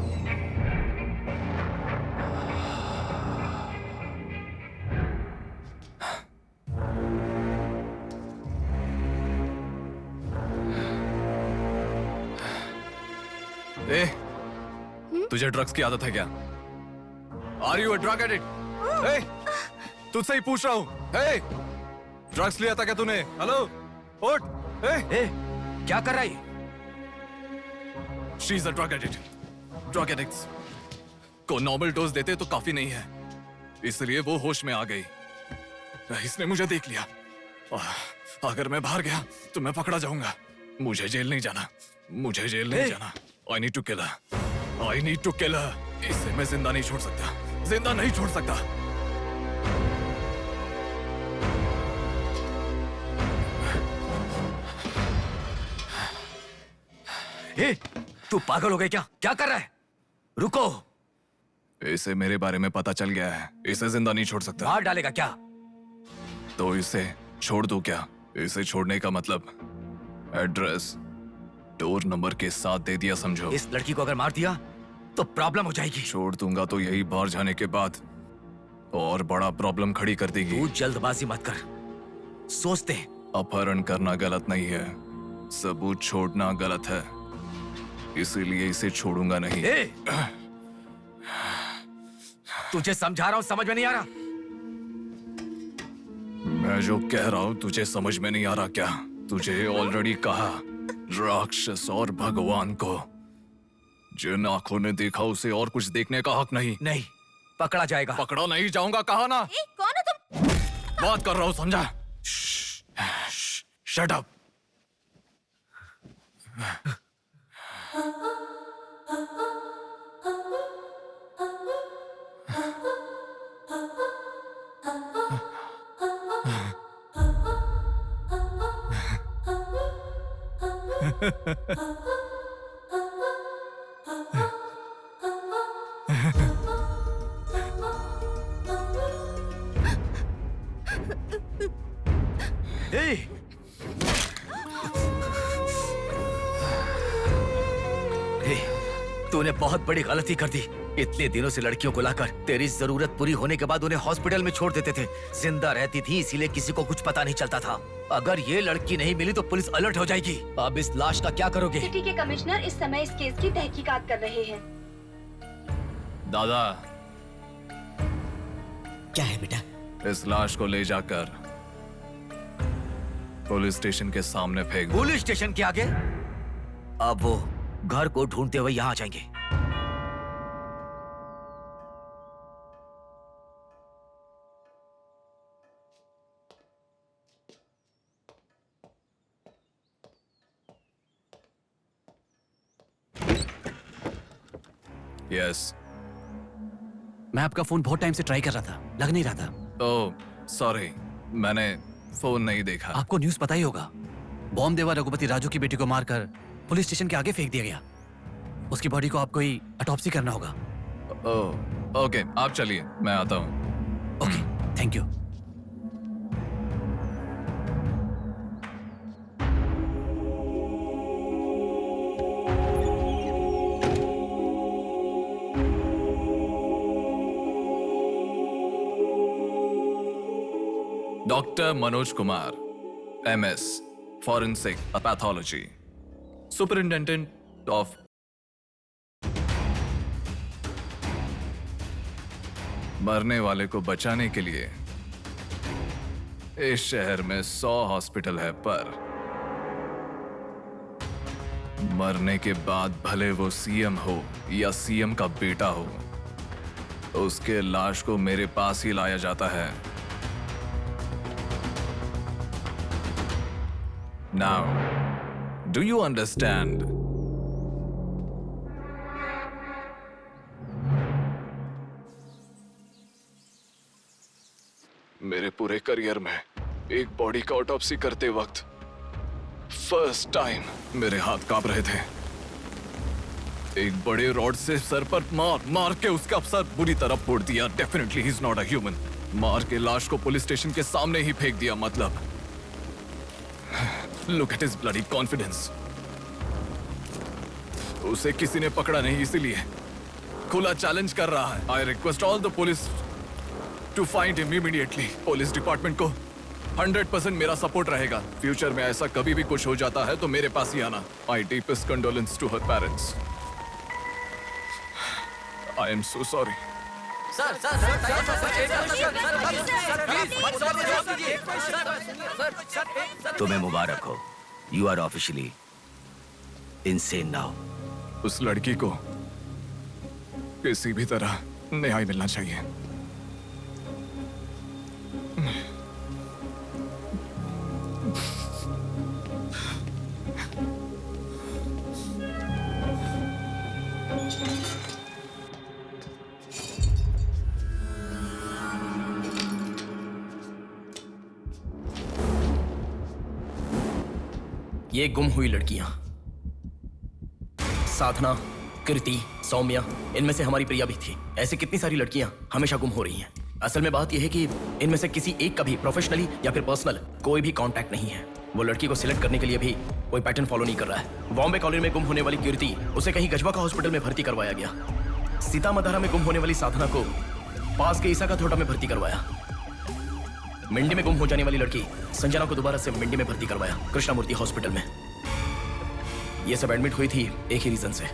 ए, तुझे ड्रग्स की आदत है क्या? Are you a drug addict? ए, तुझसे ही पूछ रहा हूँ। ए, ड्रग्स लिया था क्या तूने? हेलो, उठ। ए, क्या कर रहा है? She is a drug addict. Drug addicts को नॉर्मल डोज देते तो काफी नहीं है, इसलिए वो होश में आ गई। इसने मुझे देख लिया। अगर मैं बाहर गया तो मैं पकड़ा जाऊंगा। मुझे जेल नहीं जाना, मुझे जेल नहीं जाना। I need to kill her. I need to kill her. इसे मैं जिंदा नहीं छोड़ सकता, जिंदा नहीं छोड़ सकता। ए, तू पागल हो गया क्या? क्या कर रहा है? रुको। इसे मेरे बारे में पता चल गया है, इसे जिंदा नहीं छोड़ सकता। मार डालेगा क्या? तो इसे छोड़ दूं क्या? इसे छोड़ने का मतलब एड्रेस डोर नंबर के साथ दे दिया, समझो। इस लड़की को अगर मार दिया तो प्रॉब्लम हो जाएगी। छोड़ दूंगा तो यही बाहर जाने के बाद और बड़ा प्रॉब्लम खड़ी कर देगी। तू जल्दबाजी मत कर, सोचते हैं। अपहरण करना गलत नहीं है, सबूत छोड़ना गलत है, इसीलिए इसे छोड़ूंगा नहीं। तुझे समझा रहा हूं, समझ में नहीं आ रहा? मैं जो कह रहा हूं तुझे समझ में नहीं आ रहा क्या? तुझे ऑलरेडी कहा, राक्षस और भगवान को जिन आंखों ने देखा उसे और कुछ देखने का हक नहीं। नहीं, पकड़ा जाएगा। पकड़ा नहीं जाऊंगा, कहा ना। कौन हो तुम? बात कर रहा हूं, समझा? Shut up. तूने बहुत बड़ी गलती कर दी। इतने दिनों से लड़कियों को लाकर तेरी जरूरत पूरी होने के बाद उन्हें हॉस्पिटल में छोड़ देते थे। जिंदा रहती थी इसीलिए किसी को कुछ पता नहीं चलता था। अगर ये लड़की नहीं मिली तो पुलिस अलर्ट हो जाएगी। अब इस लाश का क्या करोगे? सिटी के कमिश्नर इस समय इस केस की तहकीकात कर रहे हैं। दादा, क्या है बेटा? इस लाश को ले जाकर पुलिस स्टेशन के सामने फेंक दो। पुलिस स्टेशन के आगे? अब वो घर को ढूंढते हुए यहाँ आ जाएंगे। यस। मैं आपका फोन बहुत टाइम से ट्राई कर रहा था, लग नहीं रहा था। ओह, सॉरी, मैंने फोन नहीं देखा। आपको न्यूज़ पता ही होगा, बॉम्ब देवा रघुपति राजू की बेटी को मारकर पुलिस स्टेशन के आगे फेंक दिया गया। उसकी बॉडी को आपको ही ऑटोप्सी करना होगा। ओह, ओके, आप चलिए, मैं आता हूँ। Okay, thank you. Doctor Manoj Kumar, MS, Forensic Pathology, Superintendent of मरने वाले को बचाने के लिए इस शहर में 100 हॉस्पिटल है, पर मरने के बाद भले वो CM हो या CM का बेटा हो, उसके लाश को मेरे पास ही लाया जाता है। Now, do you understand? मेरे पूरे करियर में एक बॉडी का ऑटोप्सी करते वक्त फर्स्ट टाइम मेरे हाथ कांप रहे थे। एक बड़े रॉड से सर पर मार के उसका सर बुरी तरह फोड़ दिया। Definitely he is not a human. मार के लाश को पुलिस स्टेशन के सामने ही फेंक दिया। मतलब look at his bloody confidence. उसे किसी ने पकड़ा नहीं, इसीलिए खुला चैलेंज कर रहा है। I request all the police to find him immediately. Police department को 100% मेरा सपोर्ट रहेगा। फ्यूचर में ऐसा कभी भी कुछ हो जाता है तो मेरे पास ही आना। My deepest condolence to her parents. I am so sorry. तुम्हें मुबारक हो। You are officially insane now. उस लड़की को किसी भी तरह न्याय मिलना चाहिए। ये गुम हुई लड़कियां साधना, कृति, सौम्या, इनमें से हमारी प्रिया भी थी। ऐसी कितनी सारी लड़कियां हमेशा गुम हो रही हैं। असल में बात यह है कि इनमें से किसी एक का भी प्रोफेशनली या फिर पर्सनल कोई भी कांटेक्ट नहीं है। वो लड़की को सिलेक्ट करने के लिए भी कोई पैटर्न फॉलो नहीं कर रहा है। बॉम्बे कॉलोनी में गुम होने वाली कीर्ति, उसे कहीं गजवा का हॉस्पिटल में भर्ती करवाया गया। सीतामढ़ी में गुम होने वाली साधना को पास के ईसा का थोड़ा में भर्ती करवाया। मिंडी में गुम हो जाने वाली लड़की संजना को दोबारा से मिंडी में भर्ती करवाया, कृष्णामूर्ति हॉस्पिटल में। ये सब एडमिट हुई थी एक ही रीजन से,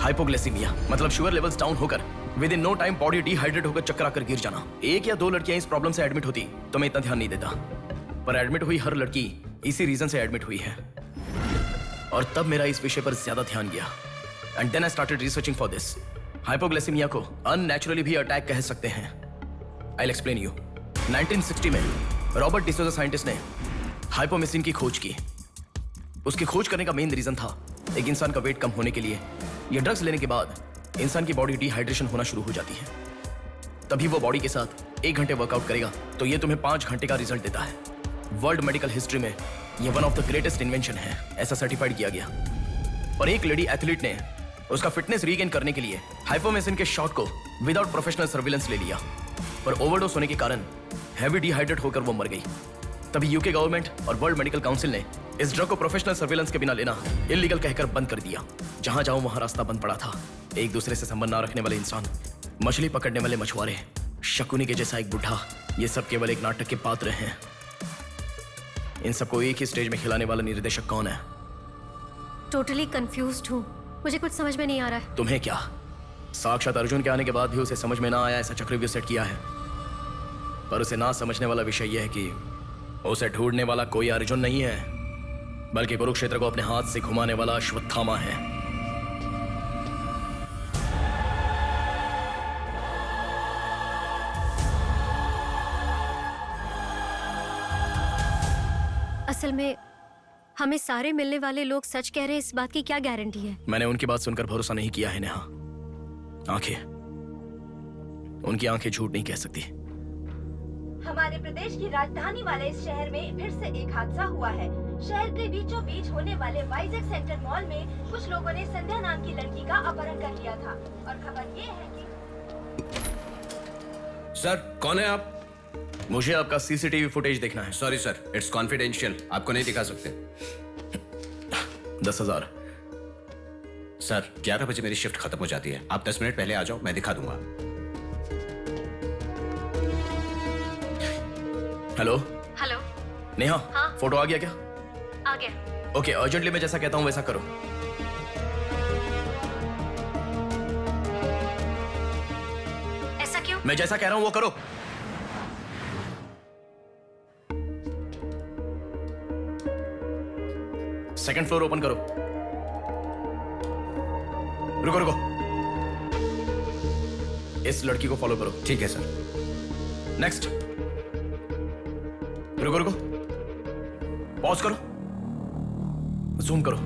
हाइपोग्लाइसीमिया, मतलब शुगर लेवल्स डाउन होकर within no time body dehydrate होकर चक्कर आकर गिर जाना। एक या दो लड़कियां इस प्रॉब्लम से एडमिट होती तो मैं इतना ध्यान नहीं देता, पर एडमिट हुई हर लड़की इसी रीजन से एडमिट हुई है। और तब मेरा इस विषय पर ज्यादा ध्यान गया and then I started researching for this. Hypoglycaemia को अननेचुरली भी अटैक कह सकते हैं। I'll explain you. 1960 में रॉबर्ट डिसोजा साइंटिस्ट ने हाइपोमेसिन की खोज की। उसकी खोज करने का मेन रीजन था एक इंसान का वेट कम होने के लिए ये ड्रग्स लेने के बाद इंसान की बॉडी डिहाइड्रेशन होना शुरू हो जाती है। तभी वो बॉडी के साथ 1 घंटे वर्कआउट करेगा तो ये तुम्हें 5 घंटे का रिजल्ट देता है। वर्ल्ड मेडिकल हिस्ट्री में ये one of the greatest invention है, ऐसा सर्टिफाइड किया गया। और एक लेडी एथलीट ने उसका फिटनेस रीगेन करने के लिए हाइपोमेसिन के शॉट को विदाउट प्रोफेशनल सर्विलेंस ले लिया, पर ओवरडोज होने के कारण हैवी डिहाइड्रेट होकर वो मर गई। तभी यूके गवर्नमेंट और वर्ल्ड मेडिकल काउंसिल ने इस ड्रग को प्रोफेशनल सर्विलेंस के बिना लेना इलीगल कहकर बंद कर दिया। जहां जाऊं वहां रास्ता बंद पड़ा था। एक दूसरे से संबंध ना रखने वाले इंसान, मछली पकड़ने वाले मछुआरे, शकुनी के जैसा एक बुढ़ा, ये सब केवल एक नाटक के पात्र हैं। इन सबको एक ही स्टेज में खिलाने वाला निर्देशक कौन है? टोटली कंफ्यूज्ड हूँ, मुझे कुछ समझ में नहीं आ रहा है। तुम्हें क्या? साक्षात अर्जुन के आने के बाद भी उसे समझ में ना आया ऐसा चक्रव्यूह सेट किया है। पर उसे ना समझने वाला विषय यह है कि उसे ढूंढने वाला कोई अर्जुन नहीं है, बल्कि कुरुक्षेत्र को अपने हाथ से घुमाने वाला अश्वत्थामा है। असल में हमें सारे मिलने वाले लोग सच कह रहे हैं, इस बात की क्या गारंटी है? मैंने उनकी बात सुनकर भरोसा नहीं किया है नेहा। आंखें, उनकी आंखें झूठ नहीं कह सकती। हमारे प्रदेश की राजधानी वाले इस शहर में फिर से एक हादसा हुआ है। शहर के बीचों बीच होने वाले वाइजैक सेंटर मॉल में कुछ लोगों ने संध्या नाम की लड़की का अपहरण कर लिया था और खबर ये है कि सर, कौन है आप? मुझे आपका सीसीटीवी फुटेज देखना है। सॉरी सर, इट्स कॉन्फिडेंशियल, आपको नहीं दिखा सकते। 10,000। सर, 11 बजे मेरी शिफ्ट खत्म हो जाती है, आप 10 मिनट पहले आ जाओ, मैं दिखा दूंगा। हेलो हेलो नेहा, हाँ? फोटो आ गया क्या? आ गया। ओके, अर्जेंटली मैं जैसा कहता हूँ वैसा करो। ऐसा क्यों? मैं जैसा कह रहा हूँ वो करो। सेकंड फ्लोर ओपन करो। रुको रुको। इस लड़की को फॉलो करो। ठीक है सर। नेक्स्ट। रुको रुको, पॉज करो, जूम करो।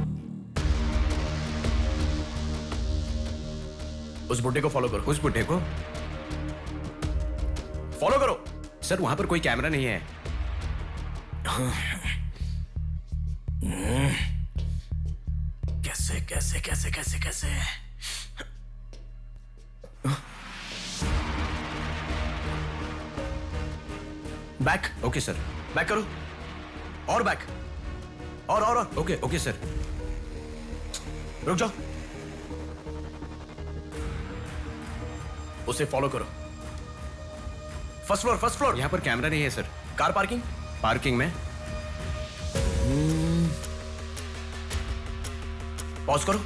उस बुड्ढे को फॉलो करो। उस बुड्ढे को फॉलो करो। सर वहां पर कोई कैमरा नहीं है। कैसे कैसे कैसे कैसे कैसे? बैक। Okay sir. बैक करो, और बैक, और ओके ओके सर। रुक जाओ, उसे फॉलो करो। First floor, first floor. यहाँ पर कैमरा नहीं है सर। कार पार्किंग, पार्किंग में। पॉज करो।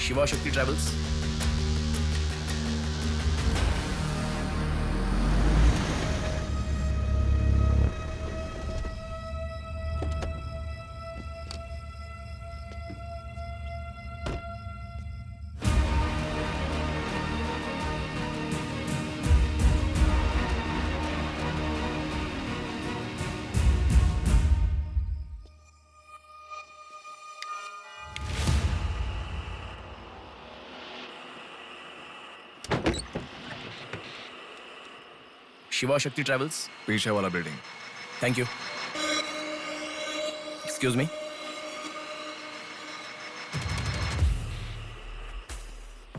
शिवा शक्ति ट्रैवल्स। शिवा शक्ति ट्रैवल्स। पीछे वाला building. Thank you. Excuse me.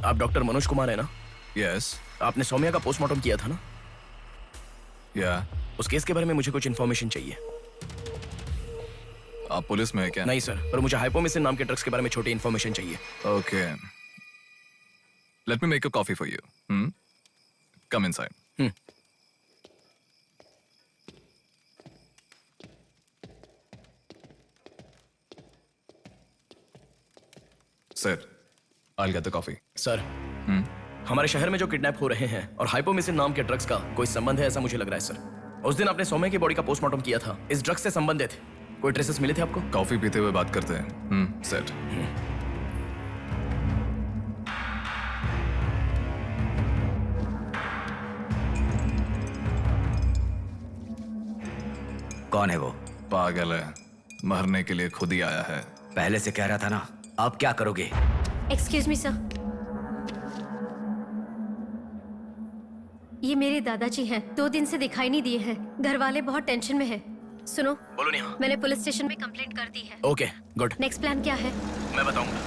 आप डॉक्टर मनोज कुमार है ना? यस। आपने सौम्या का पोस्टमार्टम किया था ना? या। उस केस के बारे में मुझे कुछ इन्फॉर्मेशन चाहिए। आप पुलिस में है क्या? नहीं सर, पर मुझे हाइपोमिसिन नाम के ड्रग्स के बारे में छोटी इन्फॉर्मेशन चाहिए। Okay, let me make a coffee for you. Come inside. Sir, I'll get the coffee. Sir, हमारे शहर में जो किडनैप हो रहे हैं और हाइपोमिसिन नाम के ड्रग्स का कोई संबंध है ऐसा मुझे लग रहा है सर। उस दिन आपने सौम्या की बॉडी का पोस्टमार्टम किया था, इस ड्रग्स से संबंधित कोई ट्रेसेस मिले थे आपको? कॉफी पीते हुए बात करते हैं। सेट। कौन है वो? पागल है, मरने के लिए खुद ही आया है। पहले से कह रहा था ना। आप क्या करोगे? एक्सक्यूज मी सर, ये मेरे दादाजी हैं। 2 दिन से दिखाई नहीं दिए हैं। घर वाले बहुत टेंशन में हैं। सुनो। बोलो नेहा। मैंने पुलिस स्टेशन में कंप्लेंट कर दी है। Okay, good. नेक्स्ट प्लान क्या है? मैं बताऊंगा।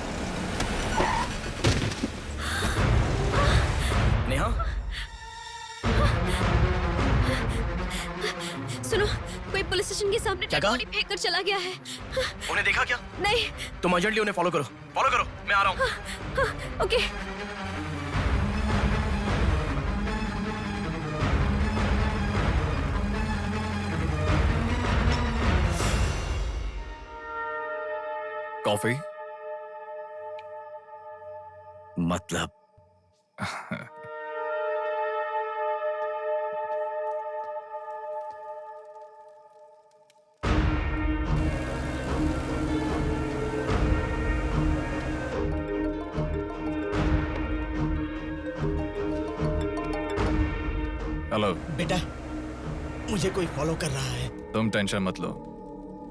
नेहा, सुनो, कोई पुलिस स्टेशन के सामने डेड बॉडी फेंक कर चला गया है। उन्हें देखा क्या? नहीं। तुम अर्जेंटली उन्हें फॉलो करो। फॉलो करो, मैं आ रहा हूँ। ओके। कॉफी? मतलब हेलो बेटा, मुझे कोई फॉलो कर रहा है। तुम टेंशन मत लो,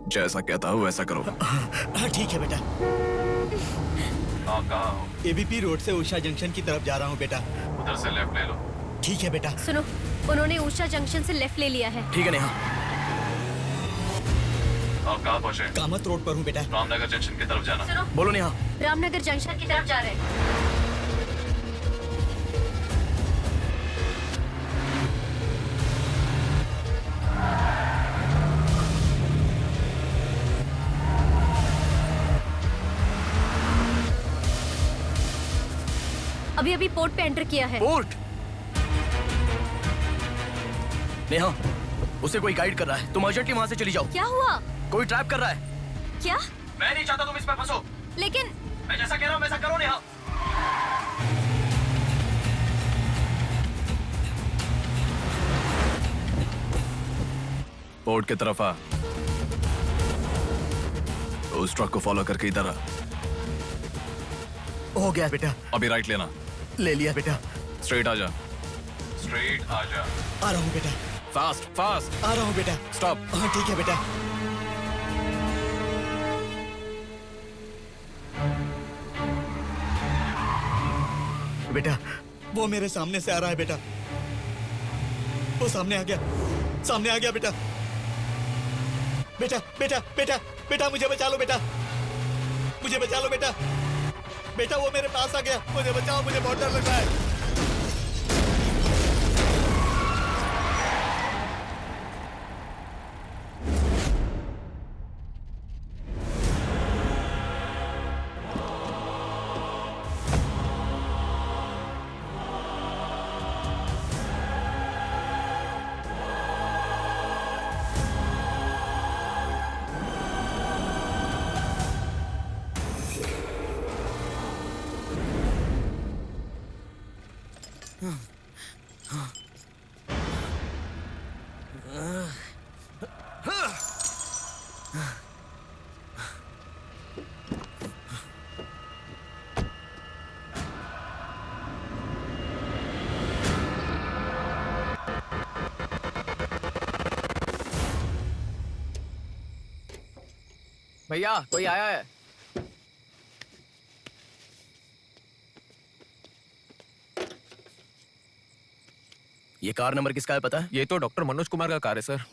जैसा कहता हूँ वैसा करो। हाँ ठीक है बेटा। आप कहाँ हो? एबीपी रोड से उषा जंक्शन की तरफ जा रहा हूँ बेटा। उधर से लेफ्ट ले लो। ठीक है बेटा। सुनो, उन्होंने उषा जंक्शन से लेफ्ट ले लिया है। ठीक है नेहा। आप कहाँ पहुँचे? कामत रोड पर हूँ बेटा। रामनगर जंक्शन की तरफ जाना। सुनो। बोलो नेहा। रामनगर जंक्शन की तरफ जा रहे हैं। अभी अभी पोर्ट पे एंटर किया है। पोर्ट? नेहा, उसे कोई गाइड कर रहा है। तुम अर्जेंटली वहां से चली जाओ। क्या हुआ? कोई ट्रैप कर रहा है। क्या? मैं नहीं चाहता तुम इस पर फंसो। लेकिन मैं जैसा कह रहा हूँ वैसा करो नेहा। पोर्ट की तरफ आ। उस ट्रक को फॉलो करके इधर आ। हो गया बेटा। अभी राइट लेना। ले लिया बेटा। स्ट्रेट आजा, स्ट्रेट आजा। आ रहा हूँ बेटा। Fast fast. आ रहा हूँ बेटा। स्टॉप। हाँ ठीक है बेटा। बेटा वो मेरे सामने से आ रहा है बेटा। वो सामने आ गया, सामने आ गया बेटा। बेटा बेटा बेटा बेटा मुझे बचा लो बेटा, मुझे बचा लो बेटा। बेटा वो मेरे पास आ गया, मुझे बचाओ, मुझे बहुत डर लग रहा है। भैया कोई आया है। ये कार नंबर किसका है पता है? ये तो डॉक्टर मनोज कुमार का कार है sir.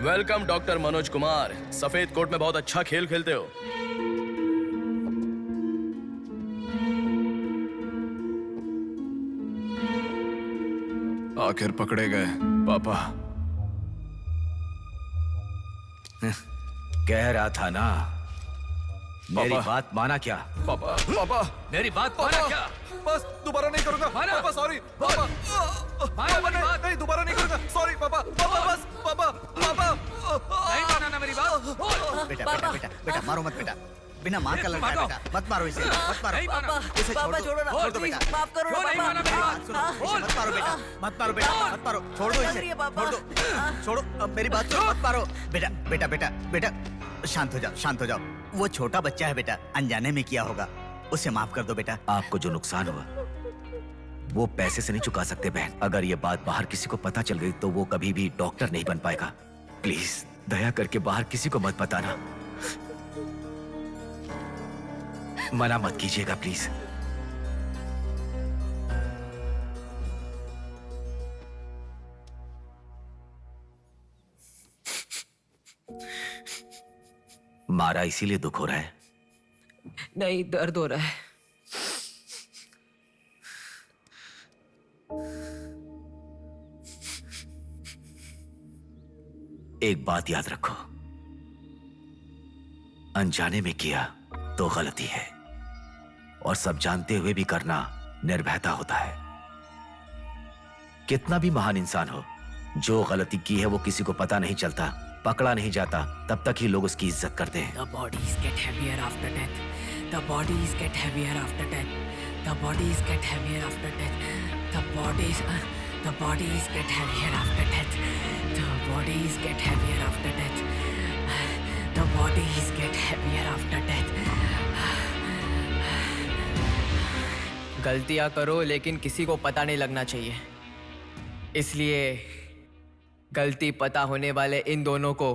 Welcome doctor Manoj Kumar. सफेद कोट में बहुत अच्छा खेल खेलते हो। आखिर पकड़े गए पापा। कह रहा था ना, मेरी बात माना क्या? पापा पापा मेरी बात माना क्या? बस दोबारा नहीं करूंगा पापा, सॉरी पापा। पापा नहीं दोबारा नहीं करूंगा, सॉरी पापा। पापा बस पापा पापा नहीं माना ना मेरी बात। बेटा बेटा बेटा बेटा मारो मत बेटा, बिना माँ का लड़का है बेटा, मत मारो इसे, मत मारो। इसे छोड़ दो, छोड़ दो बेटा, माफ करो ना पापा। इसे मत मारो बेटा, मत मारो बेटा, मत मारो, छोड़ दो इसे, छोड़ दो, छोड़ो, अब मेरी बात सुनो, मत मारो। बेटा बेटा बेटा बेटा शांत हो जाओ, शांत हो जाओ। वो छोटा बच्चा है बेटा, अनजाने में किया होगा, उसे माफ कर दो बेटा। आपको जो नुकसान हुआ वो पैसे से नहीं चुका सकते बहन। अगर ये बात बाहर किसी को पता चल गई तो वो कभी भी डॉक्टर नहीं बन पाएगा। प्लीज दया करके बाहर किसी को मत बताना, मना मत कीजिएगा प्लीज। मारा इसीलिए दुख हो रहा है? नहीं, दर्द हो रहा है। एक बात याद रखो, अनजाने में किया तो गलती है, और सब जानते हुए भी करना निर्भयता होता है। कितना भी महान इंसान हो, जो गलती की है वो किसी को पता नहीं चलता, पकड़ा नहीं जाता, तब तक ही लोग उसकी इज्जत करते हैं। The bodies get heavier after death. The bodies get heavier after death. The bodies get heavier after death. The bodies get heavier after death. The bodies get heavier after death. The bodies get heavier after death. गलतियां करो लेकिन किसी को पता नहीं लगना चाहिए। इसलिए गलती पता होने वाले इन दोनों को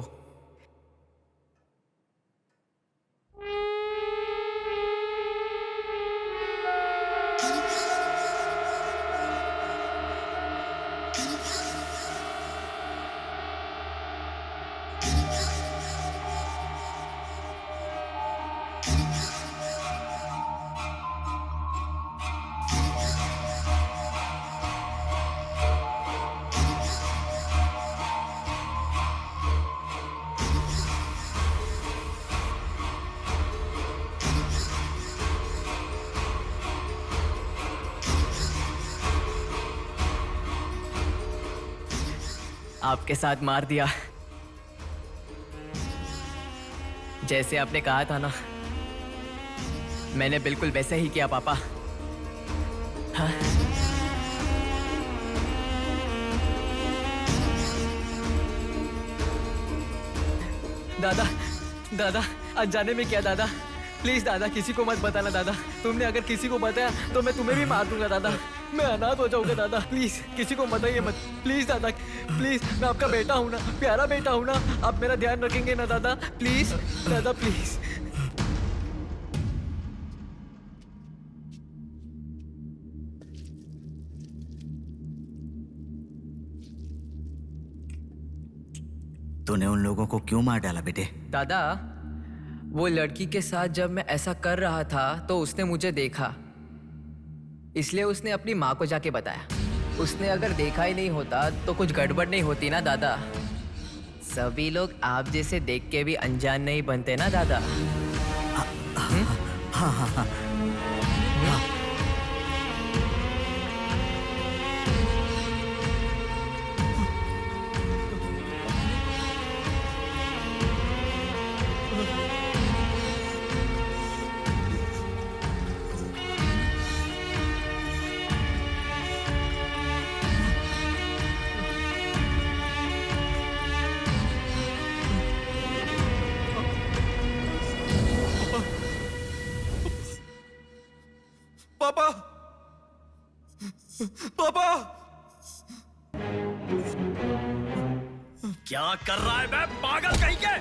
आपके साथ मार दिया, जैसे आपने कहा था ना, मैंने बिल्कुल वैसे ही किया पापा। हाँ? दादा, दादा, अनजाने में किया दादा। प्लीज दादा, किसी को मत बताना दादा। तुमने अगर किसी को बताया तो मैं तुम्हें भी मार दूंगा दादा। मैं अनाथ हो जाऊंगा दादा। प्लीज किसी को बताइए मत। प्लीज दादा, प्लीज, मैं आपका बेटा हूं ना, प्यारा बेटा हूं ना। आप मेरा ध्यान रखेंगे ना दादा? प्लीज दादा, प्लीज। तूने उन लोगों को क्यों मार डाला बेटे? दादा, वो लड़की के साथ जब मैं ऐसा कर रहा था तो उसने मुझे देखा, इसलिए उसने अपनी माँ को जाके बताया। उसने अगर देखा ही नहीं होता तो कुछ गड़बड़ नहीं होती ना दादा। सभी लोग आप जैसे देख के भी अनजान नहीं बनते ना दादा। हाँ हाँ हाँ। पापा, पापा, क्या कर रहा है बे पागल कहीं के?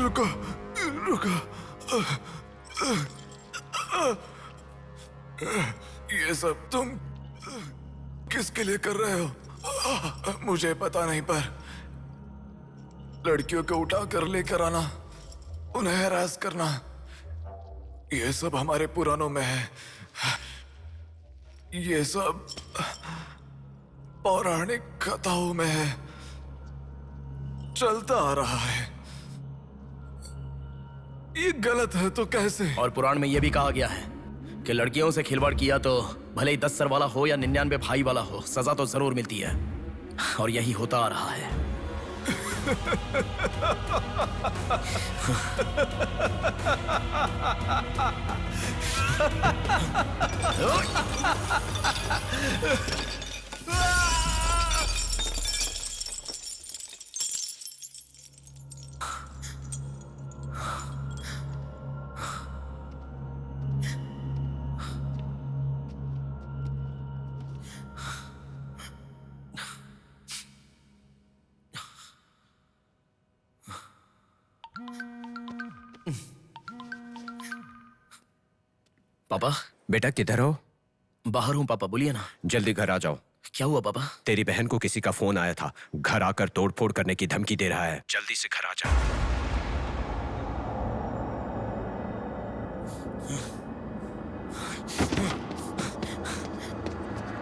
रुको रुको, ये सब तुम किसके लिए कर रहे हो? मुझे पता नहीं, पर लड़कियों को उठा कर लेकर आना, उन्हें हैरास करना, ये सब हमारे पुराणों में है। ये सब पौराणिक कथाओं में है, चलता आ रहा है। ये गलत है तो कैसे? और पुराण में यह भी कहा गया है कि लड़कियों से खिलवाड़ किया तो भले ही 10 सर वाला हो या 99 भाई वाला हो, सजा तो जरूर मिलती है। और यही होता आ रहा है। पापा। बेटा किधर हो? बाहर हूँ पापा, बोलिए ना। जल्दी घर आ जाओ। क्या हुआ पापा? तेरी बहन को किसी का फोन आया था, घर आकर तोड़फोड़ करने की धमकी दे रहा है। जल्दी से घर आ जा।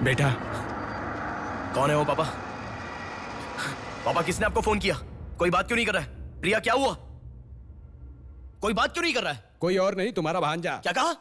बेटा। कौन है वो पापा? पापा किसने आपको फोन किया? कोई बात क्यों नहीं कर रहा है? प्रिया क्या हुआ? कोई बात क्यों नहीं कर रहा है? कोई और नहीं, तुम्हारा भांजा। क्या कहा?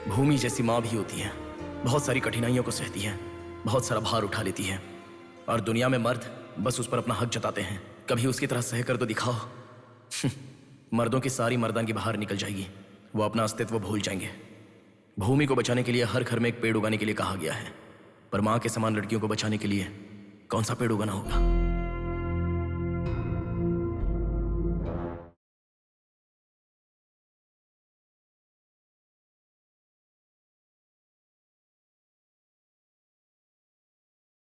भूमि जैसी माँ भी होती है, बहुत सारी कठिनाइयों को सहती है, बहुत सारा भार उठा लेती है। और दुनिया में मर्द बस उस पर अपना हक जताते हैं। कभी उसकी तरह सह कर तो दिखाओ। मर्दों की सारी मर्दांगी बाहर निकल जाएगी, वो अपना अस्तित्व भूल जाएंगे। भूमि को बचाने के लिए हर घर में एक पेड़ उगाने के लिए कहा गया है, पर माँ के समान लड़कियों को बचाने के लिए कौन सा पेड़ उगाना होगा?